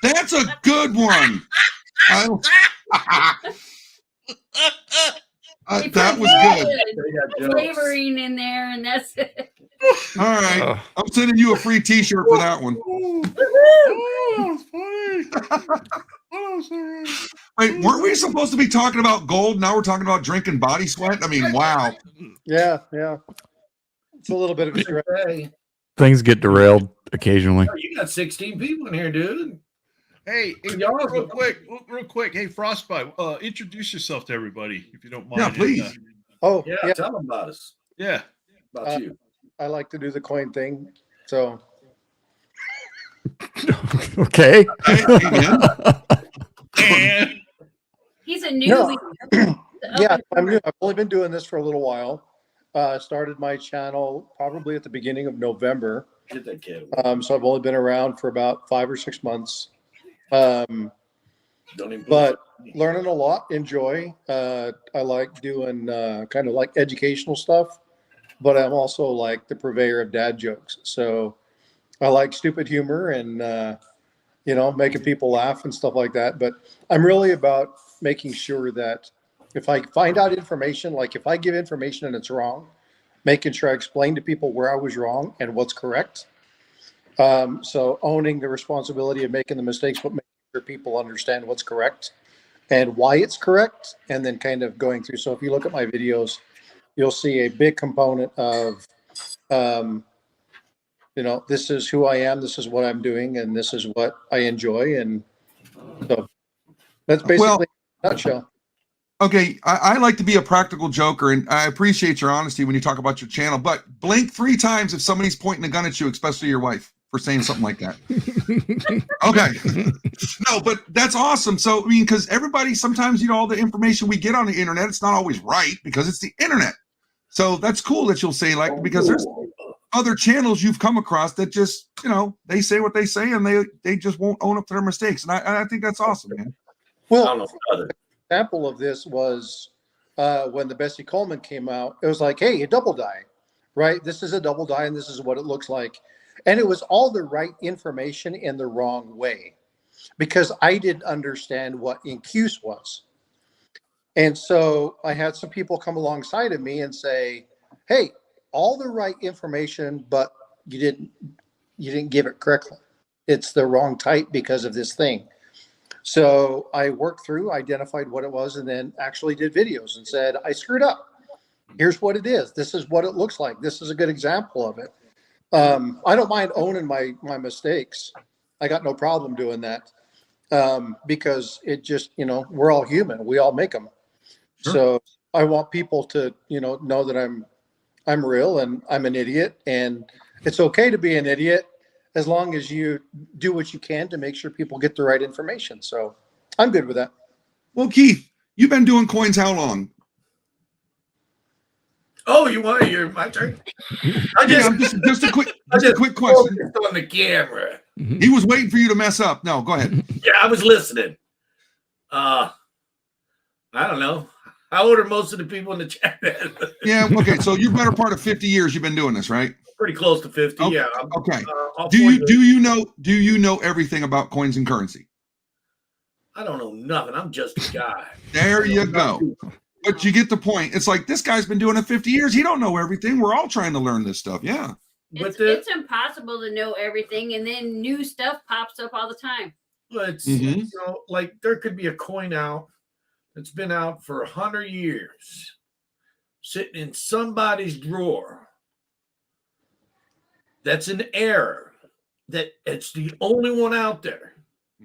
That's a good one. They That put was good. They got jokes. flavoring in there, and that's it. All right. Oh. I'm sending you a free T-shirt for that one. Oh, it's funny. Oh, sorry. Wait, weren't we supposed to be talking about gold? Now we're talking about drinking body sweat. I mean, wow. yeah. It's a little bit of a stretch. Hey, Things get derailed occasionally. you got 16 people in here, dude. Hey, Y'all- real quick. Hey, Frostbite, introduce yourself to everybody if you don't mind. Yeah, please. Oh, Yeah, yeah. tell them about us. Yeah. About you. I like to do the coin thing. So Okay. Hey, man. And He's a newbie. yeah, I'm new. I've only been doing this for a little while. Started my channel probably at the beginning of November. Get that kid. So I've only been around for about 5 or 6 months. Don't even But learning a lot, enjoy. I like doing kind of like educational stuff, but I'm also like the purveyor of dad jokes. So I like stupid humor and, making people laugh and stuff like that. But I'm really about making sure that if I find out information, like if I give information and it's wrong, making sure I explain to people where I was wrong and what's correct. So owning the responsibility of making the mistakes, but making sure people understand what's correct. and why it's correct, and then kind of going through. So if you look at my videos, you'll see a big component of, this is who I am, this is what I'm doing, and this is what I enjoy. And so that's basically a nutshell. Okay, I like to be a practical joker, and I appreciate your honesty when you talk about your channel, but blink 3 times if somebody's pointing a gun at you, especially your wife, for saying something like that. Okay. No, but that's awesome. So, I mean, because everybody, sometimes, all the information we get on the internet, it's not always right because it's the internet. So that's cool that you'll say, like, because there's other channels you've come across that just, they say what they say and they just won't own up to their mistakes. And I think that's awesome, man. I don't know other. Example of this was when the Bessie Coleman came out. It was like, hey, a double die, right? This is a double die, and this is what it looks like. And it was all the right information in the wrong way, because I didn't understand what incuse was. And so I had some people come alongside of me and say, hey, all the right information, but you didn't give it correctly. It's the wrong type because of this thing. So I worked through, identified what it was, and then actually did videos and said, I screwed up. Here's what it is. This is what it looks like. This is a good example of it. I don't mind owning my mistakes. I got no problem doing that, because it just, we're all human. We all make them. Sure. So I want people to, know that I'm real and I'm an idiot, and it's okay to be an idiot, as long as you do what you can to make sure people get the right information. So I'm good with that. Well, Keith, you've been doing coins how long? Oh, you want to hear my turn? Just a quick question. On the camera. He was waiting for you to mess up. No, go ahead. Yeah, I was listening. I don't know. How old are most of the people in the chat? Yeah. Okay. So you're better part of 50 years you've been doing this, right? Pretty close to 50. Okay. Yeah. Okay. Do you know everything about coins and currency? I don't know nothing. I'm just a guy. There you go. But you get the point. It's like, this guy's been doing it 50 years. He don't know everything. We're all trying to learn this stuff. Yeah. It's impossible to know everything, and then new stuff pops up all the time. But it's, like there could be a coin out that's been out for 100 years, sitting in somebody's drawer. That's an error. That it's the only one out there,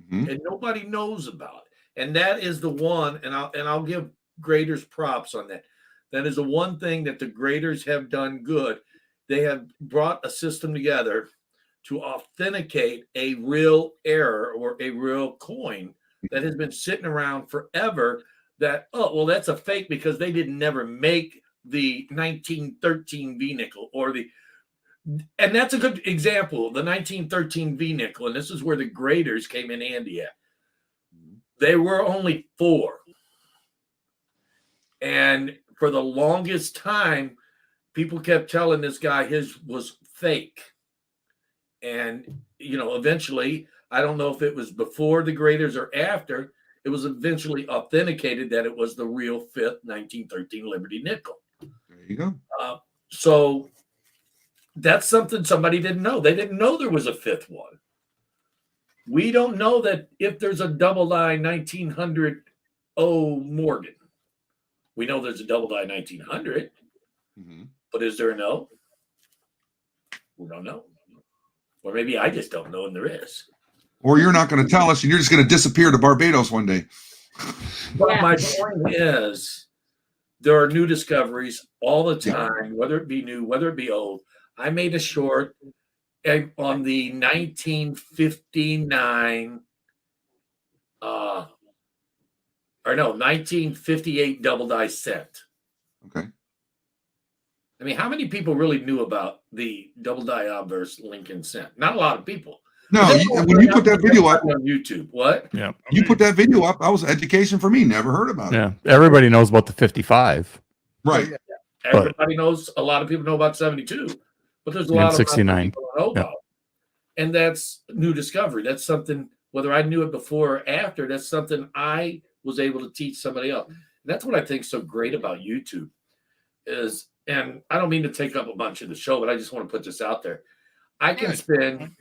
and nobody knows about it. And that is the one. And I'll give graders props on that. That is the one thing that the graders have done good. They have brought a system together to authenticate a real error or a real coin that has been sitting around forever. That, that's a fake because they didn't never make the 1913 V nickel and that's a good example, the 1913 V nickel. And this is where the graders came in handy at. They were only 4. And for the longest time, people kept telling this guy his was fake. And, eventually, I don't know if it was before the graders or after, it was eventually authenticated that it was the real 5th 1913 Liberty nickel. There you go. So that's something somebody didn't know. They didn't know there was a 5th one. We don't know that if there's a double die 1900 Morgan. We know there's a double die 1900, but is there a no? We don't know. Or maybe I just don't know and there is. Or you're not going to tell us and you're just going to disappear to Barbados one day. But my point is, there are new discoveries all the time, whether it be new, whether it be old. I made a short on the 1959 1958 double die cent. Okay. I mean, how many people really knew about the double die obverse Lincoln cent? Not a lot of people. No, when you put that video up on YouTube, what? Yeah. You put that video up, that was education for me. Never heard about it. Yeah. Everybody knows about the 55. Right. Everybody knows, a lot of people know about 72, but there's a lot of 69 people don't know about. And that's new discovery. That's something, whether I knew it before or after, that's something I was able to teach somebody else. And that's what I think is so great about YouTube is, and I don't mean to take up a bunch of the show, but I just want to put this out there. I can spend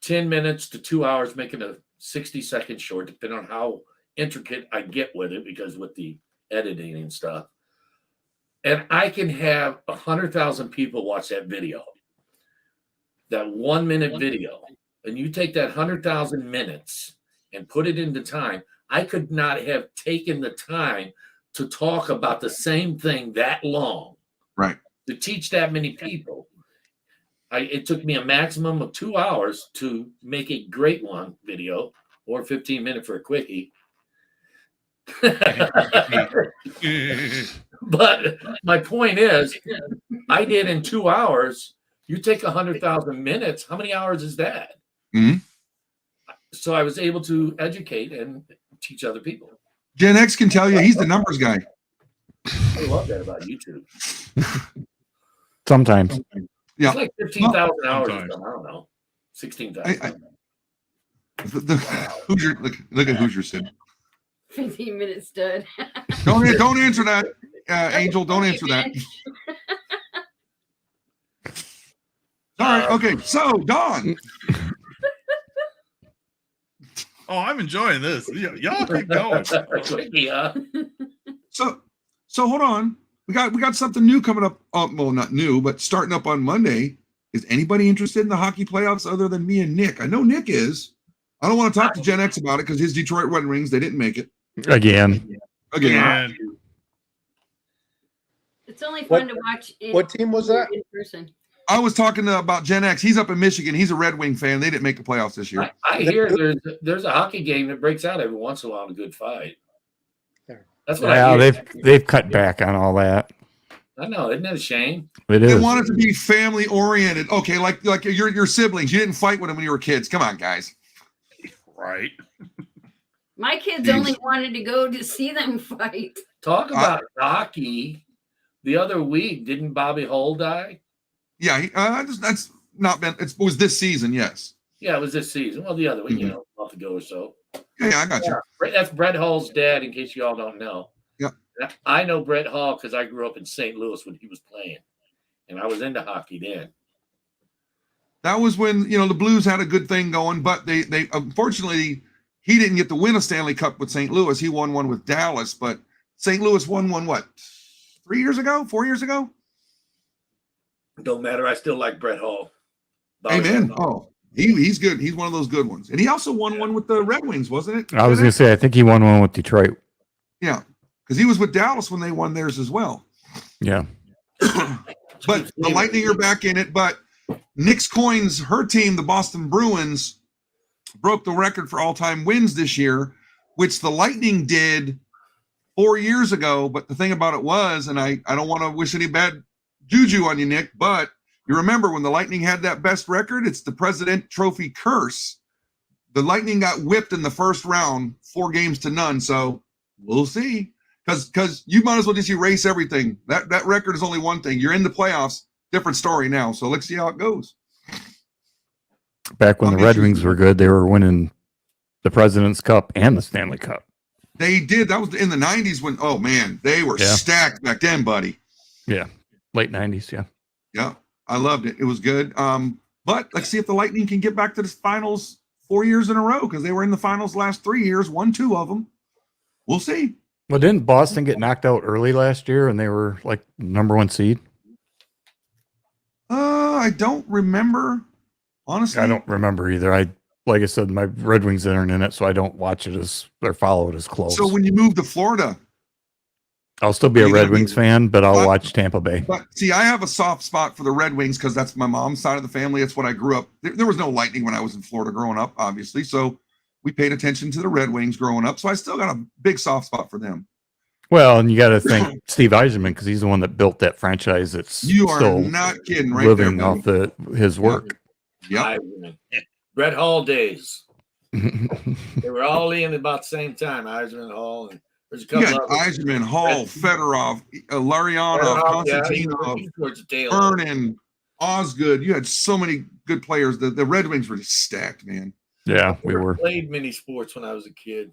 10 minutes to 2 hours making a 60-second short, depending on how intricate I get with it because with the editing and stuff. And I can have 100,000 people watch that video, that 1 minute video, and you take that 100,000 minutes and put it into time. I could not have taken the time to talk about the same thing that long, Right. to teach that many people. It took me a maximum of 2 hours to make a great one video, or 15 minutes for a quickie. But my point is, I did in 2 hours. You take 100,000 minutes. How many hours is that? Mhm. So I was able to educate and teach other people. Gen X can tell you he's the numbers guy. I love that about YouTube. Sometimes. Yeah. It's like 15,000 hours. Or Sometimes. something. I don't know. 16,000. Hoosier, look at Hoosier Sid. 15 minutes stud. Don't answer that, Angel. Don't answer that. All right. Okay. So, Don. Oh, I'm enjoying this. Y'all keep going. Quickie, huh? So hold on. We got something new coming up. Well, not new, but starting up on Monday. Is anybody interested in the hockey playoffs other than me and Nick? I know Nick is. I don't want to talk to Gen X about it because his Detroit Red Wings, they didn't make it. Again. And It's only fun to watch. What team was that? In person. I was talking about Gen X. He's up in Michigan. He's a Red Wing fan. They didn't make the playoffs this year. I hear there's a hockey game that breaks out every once in a while in a good fight. That's what I Yeah, hear. they've cut back on all that. I know, isn't that a shame? It They is. want it to be family oriented. Okay, like your siblings. You didn't fight with them when you were kids. Come on, guys. right. My kids Jeez. only wanted to go to see them fight. Talk about hockey. The other week, didn't Bobby Hull die? Yeah, that's not been. It was this season. Yes. Yeah, it was this season. Well, the other week, a month ago or so. Yeah, I got you. That's Brett Hall's dad, in case you all don't know. Yeah. I know Brett Hall because I grew up in St. Louis when he was playing, and I was into hockey then. That was when the Blues had a good thing going, but they unfortunately he didn't get to win a Stanley Cup with St. Louis. He won one with Dallas, but St. Louis won one what? 4 years ago? Don't matter. I still like Brett Hall. Amen. Oh, he's good. He's one of those good ones. And he also won one with the Red Wings, wasn't it? I was going to say, I think he won one with Detroit. Yeah, because he was with Dallas when they won theirs as well. Yeah. But the Lightning are back in it. But Nick's Coins, her team, the Boston Bruins, broke the record for all-time wins this year, which the Lightning did 4 years ago. But the thing about it was, and I don't want to wish any bad juju on you, Nick, but you remember when the Lightning had that best record? It's the President Trophy curse. The Lightning got whipped in the first round, 4-0. So we'll see. Because you might as well just erase everything. That record is only one thing. You're in the playoffs, different story now. So let's see how it goes. Back when the Red Wings were good, they were winning the President's Cup and the Stanley Cup. They did. That was in the 90s when, oh, man, they were stacked back then, buddy. Yeah. Late 90s, yeah. Yeah, I loved it. It was good. But let's see if the Lightning can get back to the finals 4 years in a row because they were in the finals last 3 years, won 2 of them. We'll see. Well, didn't Boston get knocked out early last year and they were like number 1 seed? I don't remember. Honestly, I don't remember either. Like I said, my Red Wings aren't in it, so I don't watch it or follow it as close. So when you move to Florida, I'll still be a Red Wings fan, but I'll watch Tampa Bay. But see, I have a soft spot for the Red Wings because that's my mom's side of the family. That's what I grew up. There was no Lightning when I was in Florida growing up, obviously. So we paid attention to the Red Wings growing up. So I still got a big soft spot for them. Well, and you got to thank Steve Yzerman because he's the one that built that franchise. That's You are still not kidding, right living there, off his work. Yeah. Brett Hall days. They were all in about the same time. Yzerman, Hall, and there's a couple You got Yzerman, Hall, Fedorov, Larionov, Konstantinov, Vernon, Osgood. You had so many good players. The Red Wings were just stacked, man. Yeah, we were. Played many sports when I was a kid.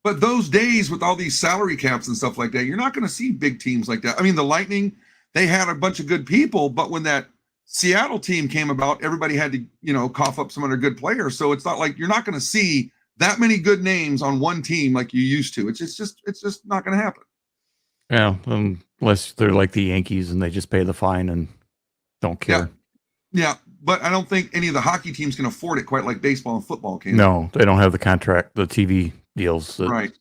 But those days with all these salary caps and stuff like that, you're not going to see big teams like that. I mean, the Lightning, they had a bunch of good people, but when that Seattle team came about, everybody had to, cough up some other good players. So it's not like you're not going to see that many good names on one team like you used to. It's just not going to happen. Yeah, unless they're like the Yankees and they just pay the fine and don't care. Yeah, but I don't think any of the hockey teams can afford it quite like baseball and football can. No, they don't have the contract, the TV deals. Right.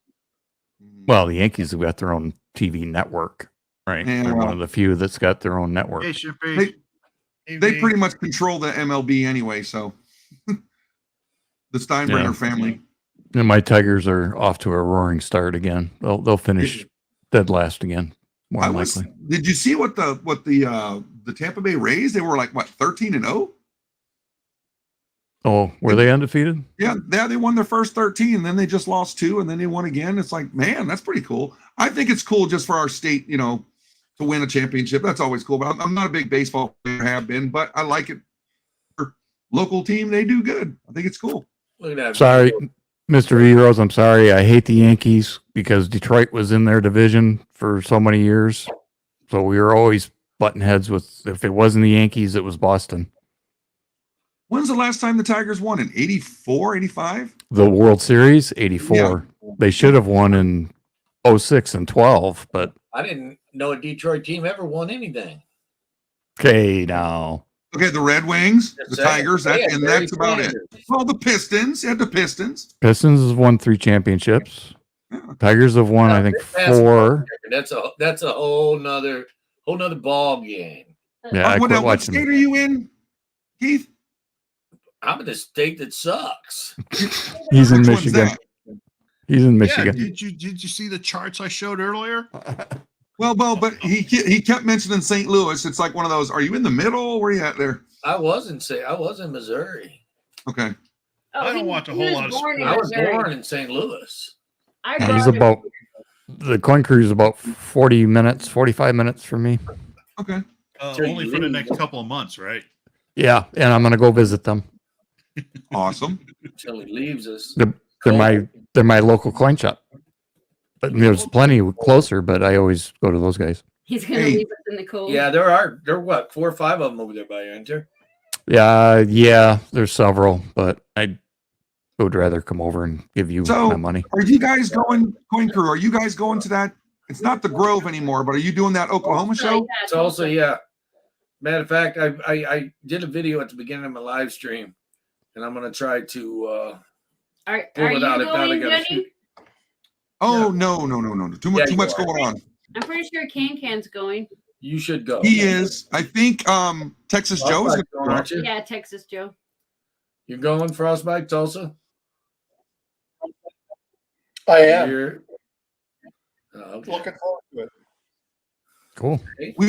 Well, the Yankees have got their own TV network, right? Yeah, They're well, one of the few that's got their own network. Hey, Shippy. They pretty much control the MLB anyway, so the Steinbrenner Yeah. family. And my Tigers are off to a roaring start again. They'll finish dead last again, more than likely. Did you see what the Tampa Bay Rays? They were like what 13-0. Oh, were they undefeated? Yeah, they won their first 13, then they just lost 2, and then they won again. It's like, man, that's pretty cool. I think it's cool just for our state, to win a championship. That's always cool. But I'm not a big baseball player, have been, but I like it. For local team, they do good. I think it's cool. Look at that. Sorry, Mr. V Rose, I'm sorry. I hate the Yankees because Detroit was in their division for so many years. So we were always butting heads with, if it wasn't the Yankees, it was Boston. When's the last time the Tigers won? In 84, 85? The World Series, 84. Yeah. They should have won in 06 and 12, but I didn't know a Detroit team ever won anything. okay, now. Okay, the Red Wings, the Just saying. Tigers, They had and Barry that's about it. Sanders. Well, the Pistons, you had the Pistons. Pistons has won 3 championships. Yeah. Tigers have won, I think, Basketball 4. That's a whole nother ball game. Yeah, I what quit what state watching. are you in, Keith? I'm in a state that sucks. He's in Which one's Michigan. that? He's in Yeah, Michigan. did you see the charts I showed earlier? Well, but he kept mentioning St. Louis. It's like one of those. Are you in the middle? Where are you at there? I was in Missouri. Okay. I don't watch a whole lot of born in I was Missouri. born in St. Louis. I Yeah, he's brought him- about, the coin cruise is about 45 minutes from me. Okay. Only for the next couple of months, right? Yeah, and I'm going to go visit them. Awesome. Until he leaves us. They're my local coin shop. But there's plenty closer, but I always go to those guys. He's gonna Hey. leave us in the cold. Yeah, there are what 4 or 5 of them over there by you, aren't there? Yeah, there's several, but I would rather come over and give you So- my money. Are you guys going, Coin Crew? Are you guys going to that? It's not the Grove anymore, but are you doing that Oklahoma show? Yeah, It's also, yeah. Matter of fact, I did a video at the beginning of my live stream, and I'm gonna try to Are pull you it out if not I going, gotta Jenny? shoot. Oh no. Too Yeah, much you are. going on. I'm pretty sure Can's going. You should go. He is. I think Texas Joe is Frostbite going going, aren't you? Yeah, Texas Joe. You're going Frostbite, Tulsa? I am You're... Oh, okay. looking forward to it. Cool.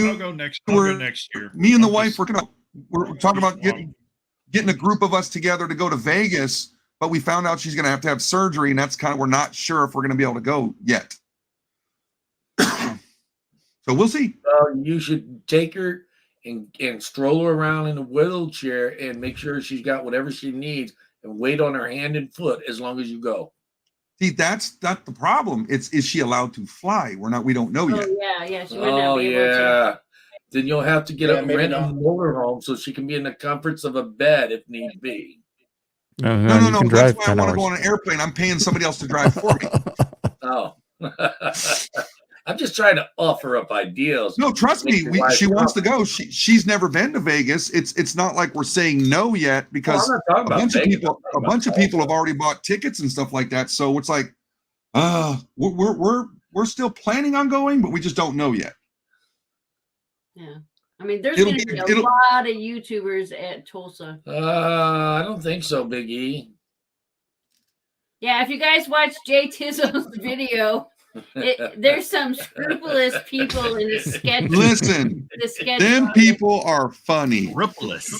I'll go next. I'll go next year. Me and the I'm wife just- we're talking about getting a group of us together to go to Vegas, but we found out she's going to have surgery, and that's kind of, we're not sure if we're going to be able to go yet. So we'll see. You should take her and stroll her around in a wheelchair and make sure she's got whatever she needs and wait on her hand and foot as long as you go. See, that's not the problem. Is she allowed to fly? We don't know yet. Oh yeah, she would not Oh, be able to. yeah. Then you'll have to get Yeah, up and maybe rent a not. motorhome so she can be in the comforts of a bed if need be. No, No. you can That's drive why I 10 want to go hours. on an airplane. I'm paying somebody else to drive for me. Oh. I'm just trying to offer up ideas. No, trust me. She wants to go. She's never been to Vegas. It's not like we're saying no yet Well, because I'm not talking a about bunch of Vegas. people I'm talking about have already bought tickets and stuff like that. So it's like, we're still planning on going, but we just don't know yet. Yeah. I mean, there's It'll going to be- be a it'll- lot of YouTubers at Tulsa. I don't think so, Big E. Yeah, if you guys watch Jay Tizzle's video, there's some scrupulous people in the sketch. Listen, The sketch. them project. people are funny. Rippleless.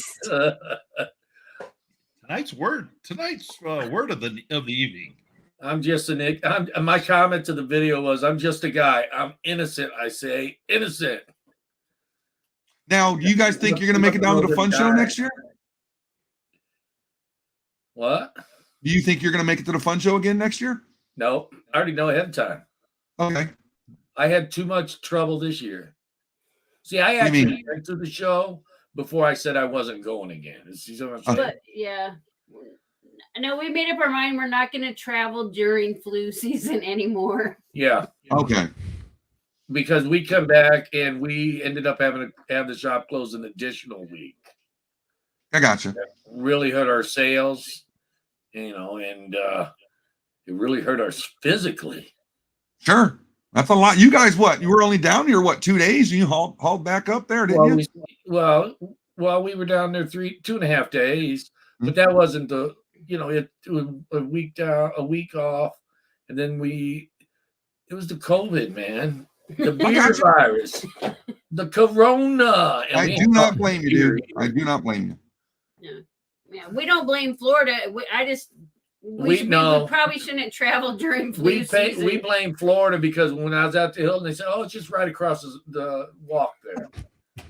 Tonight's word of the evening. I'm just my comment to the video was, I'm just a guy. I'm innocent. I say innocent. Now, do you guys think you're going to make it down to the fun show next year? What? Do you think you're going to make it to the fun show again next year? No, I already know ahead of time. Okay. I had too much trouble this year. See, I do you actually mean? went to the show before I said I wasn't going again. You see what I'm saying? But yeah, No, we made up our mind we're not going to travel during flu season anymore. Yeah, Okay. because we come back and we ended up having to have the shop closed an additional week. I gotcha. Really hurt our sales, and it really hurt us physically. Sure. That's a lot. You guys, what? You were only down here, what, 2 days? You hauled back up there, didn't you? We were down there 2.5 days, but that wasn't the, it was a week down, a week off, and then it was the COVID, man, the beer virus, the corona. I do not blame you, dude. I do not blame you. Yeah, we don't blame Florida. We probably shouldn't travel during flu season. We blame Florida because when I was out the Hilton, they said, "Oh, it's just right across the walk there."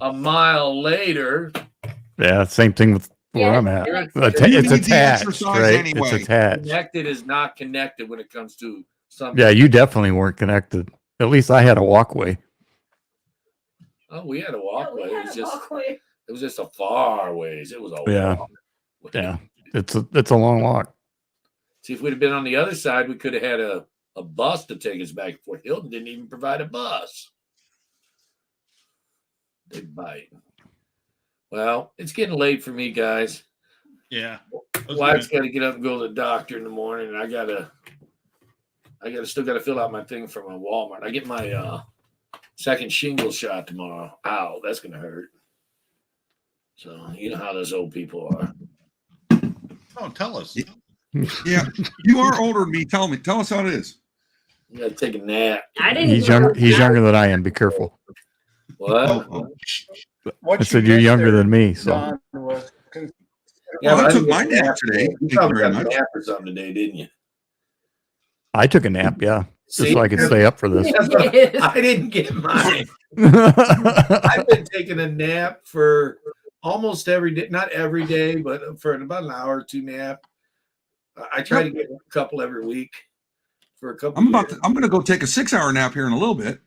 A mile later, Yeah, same thing with where I'm at. It's attached, right? Anyway. It's attached. connected is not connected when it comes to something. Yeah, you definitely weren't connected. At least I had a walkway. Oh, we had a walkway. Yeah, we It was had a just walkway. it was just a far ways. It was a Yeah. walk. Yeah, it's a long walk. See, if we'd have been on the other side, we could have had a bus to take us back. Fort Hilton didn't even provide a bus. They bite. Well, it's getting late for me, guys. Yeah. Wife's got to get up and go to the doctor in the morning, and I still gotta fill out my thing for my Walmart. I get my second shingle shot tomorrow. Ow, that's gonna hurt. So you know how those old people are. Oh, tell us. Yeah. You are older than me. Tell us how it is. You gotta take a nap. I didn't. He's younger than I am. Be careful. What? I said you're younger than me, so Don was Yeah, I but took didn't my get a nap today. You Thank you probably very got a much. nap or something today, didn't you? I took a nap. Yeah, just See? so I could stay up for this. I didn't get mine. I've been taking a nap for almost every day, not every day, but for about an hour or two nap. I try to get a couple every week for a couple. I'm going to go take a 6-hour nap here in a little bit.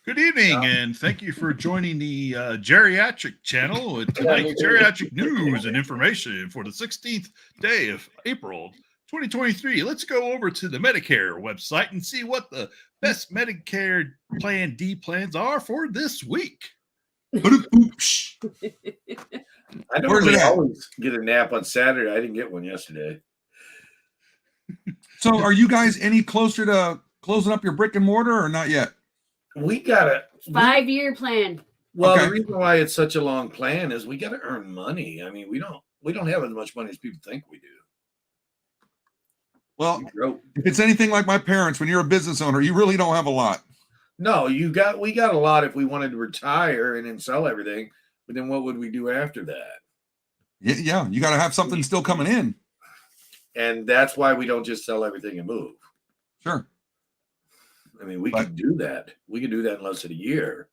Good evening, and thank you for joining the geriatric channel with tonight's geriatric news and information for the 16th day of April 2023. Let's go over to the Medicare website and see what the best Medicare Plan D plans are for this week. I Where's it at? always get a nap on Saturday. I didn't get one yesterday. So are you guys any closer to closing up your brick and mortar or not yet? We got a 5-year plan. Well, Okay. the reason why it's such a long plan is we got to earn money. I mean, we don't have as much money as people think we do. Well, We broke. if it's anything like my parents, when you're a business owner, you really don't have a lot. No, we got a lot if we wanted to retire and then sell everything. But then what would we do after that? Yeah, you got to have something still coming in. And that's why we don't just sell everything and move. Sure. I mean, we could do that. We could do that in less than a year.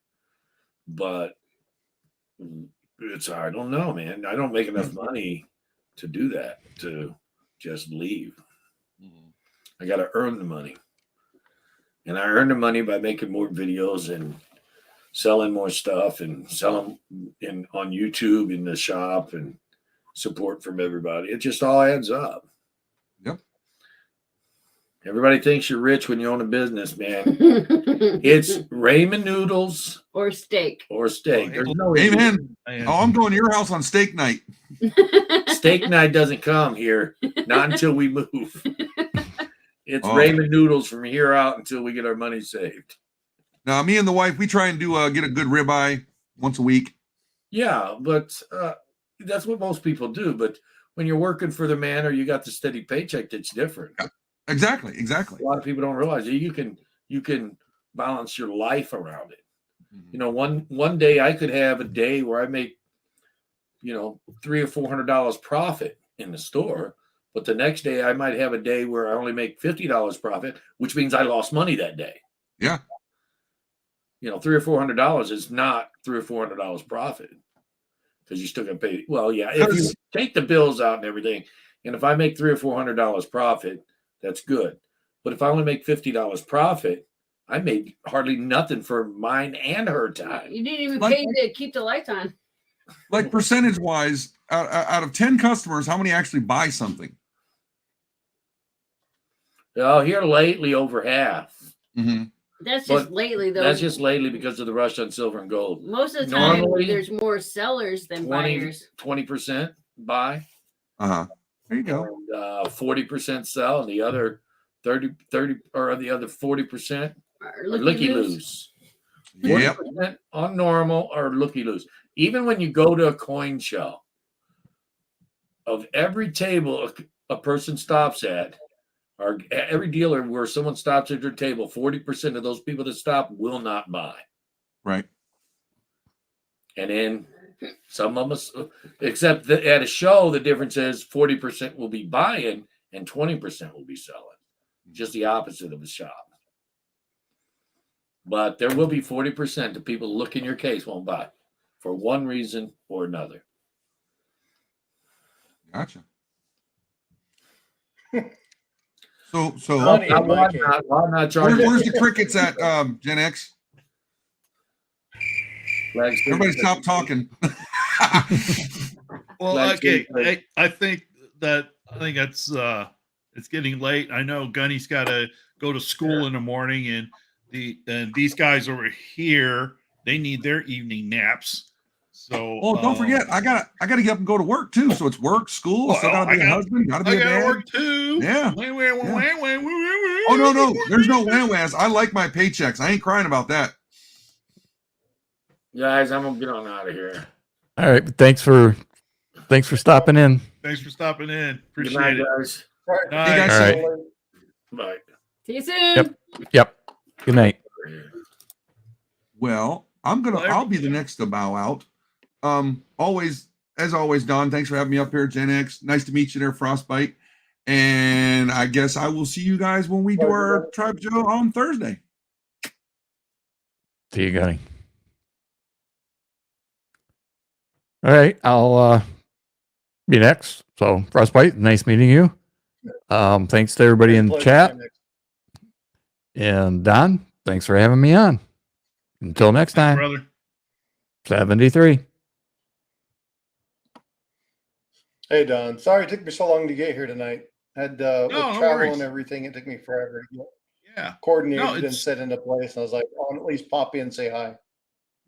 But I don't know, man. I don't make enough money to do that, to just leave. I got to earn the money. And I earn the money by making more videos and selling more stuff and selling on YouTube in the shop and support from everybody. It just all adds up. Yep. Everybody thinks you're rich when you own a business, man. It's ramen noodles Or steak. or steak. There's no Amen. Oh, I'm going to your house on steak night. steak night doesn't come here, not until we move. It's Oh. ramen noodles from here out until we get our money saved. Now, me and the wife, we try and do get a good ribeye once a week. Yeah, but that's what most people do. But when you're working for the man or you got the steady paycheck, that's different. Exactly. A lot of people don't realize that you can balance your life around it. You know, one day I could have a day where I make, $300 or $400 profit in the store, but the next day I might have a day where I only make $50 profit, which means I lost money that day. Yeah. $300 or $400 is not $300 or $400 profit because you still got to pay. Well, yeah, if you take the bills out and everything, and if I make $300 or $400 profit, that's good. But if I only make $50 profit, I made hardly nothing for mine and her time. You didn't even Like- pay to keep the lights on. Like percentage wise, out of 10 customers, how many actually buy something? Oh, here lately over half. Mm-hmm. That's just But lately, though. That's just lately because of the rush on silver and gold. Most of the time, Normally, there's more sellers than buyers. 20% buy, Uh-huh. There you go. and 40% sell, and the other 30 or the other 40% Or are looky looky loose. loose. Yep. 40% on normal or looky loose. Even when you go to a coin show, of every table a person stops at, or every dealer where someone stops at their table, 40% of those people that stop will not buy. Right. And then some of them, except that at a show, the difference is 40% will be buying and 20% will be selling. Just the opposite of a shop. But there will be 40% of people look in your case won't buy for one reason or another. Gotcha. So Money in my case. Why not charge where's the crickets at, Gen X? Everybody stop talking. Well, Like okay. Steve I think it's getting late. I know Gunny's got to go to school in the morning, and these guys over here, they need their evening naps. So Don't forget, I gotta get up and go to work too. So it's work, school. Still gotta be a husband. Gotta be I a gotta dad. work too. Yeah. Oh Oh no, there's no wham-whams. I like my paychecks. I ain't crying about that. Guys, I'm gonna get on out of here. All right. Thanks for stopping in. Thanks for stopping in. Good Appreciate night, it. guys. Night. Hey, guys, All right. Bye. See you soon. Yep. Good night. Well, I'll be the next to bow out. As always, Don, thanks for having me up here, Gen X. Nice to meet you there, Frostbite. And I guess I will see you guys when we do our Tribe Show on Thursday. See you, Gunny. All right. I'll be next. So, Frostbite, nice meeting you. Thanks to everybody in the chat. And Don, thanks for having me on. Until next time. Brother. 73. Hey, Don. Sorry it took me so long to get here tonight. Had with no travel worries. and everything, it took me forever to get Yeah. coordinated and it's- set into place. And I was like, I'll at least pop in and say hi.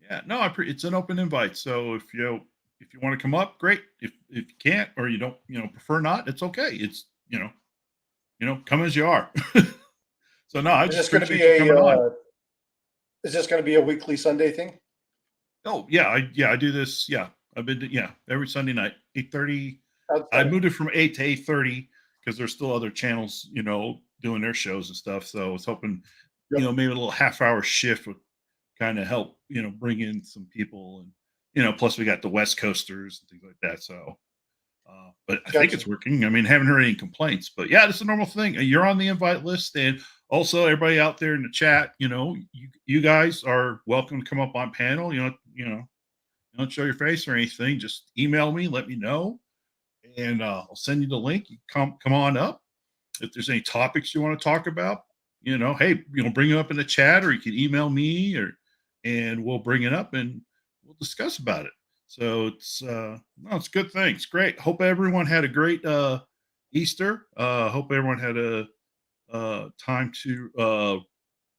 Yeah, no, it's an open invite. So if you want to come up, great. If you can't, or you don't, prefer not, it's okay. It's come as you are. So no, I Is just this going to appreciate be you coming on. is this going to be a weekly Sunday thing? Oh yeah, I do this. Yeah, I've been every Sunday night, 8:30. I moved it from 8 to 8:30 because there's still other channels, doing their shows and stuff. So I was hoping, maybe a little half-hour shift would kind of help, bring in some people, and plus we got the West Coasters and things like that. So, but I think it's working. I mean, haven't heard any complaints, but yeah, it's a normal thing. You're on the invite list, and also everybody out there in the chat, you guys are welcome to come up on panel. Don't show your face or anything. Just email me, let me know, and I'll send you the link. You come on up. If there's any topics you want to talk about, hey, bring it up in the chat, or you can email me, and we'll bring it up and we'll discuss about it. So it's a good thing. It's great. Hope everyone had a great Easter. Hope everyone had a time to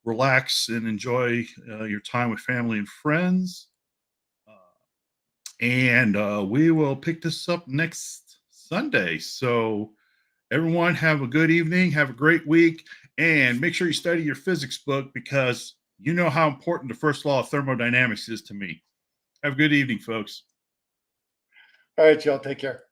relax and enjoy your time with family and friends. And we will pick this up next Sunday. So everyone have a good evening. Have a great week. And make sure you study your physics book, because you know how important the first law of thermodynamics is to me. Have a good evening, folks. All right, y'all. Take care.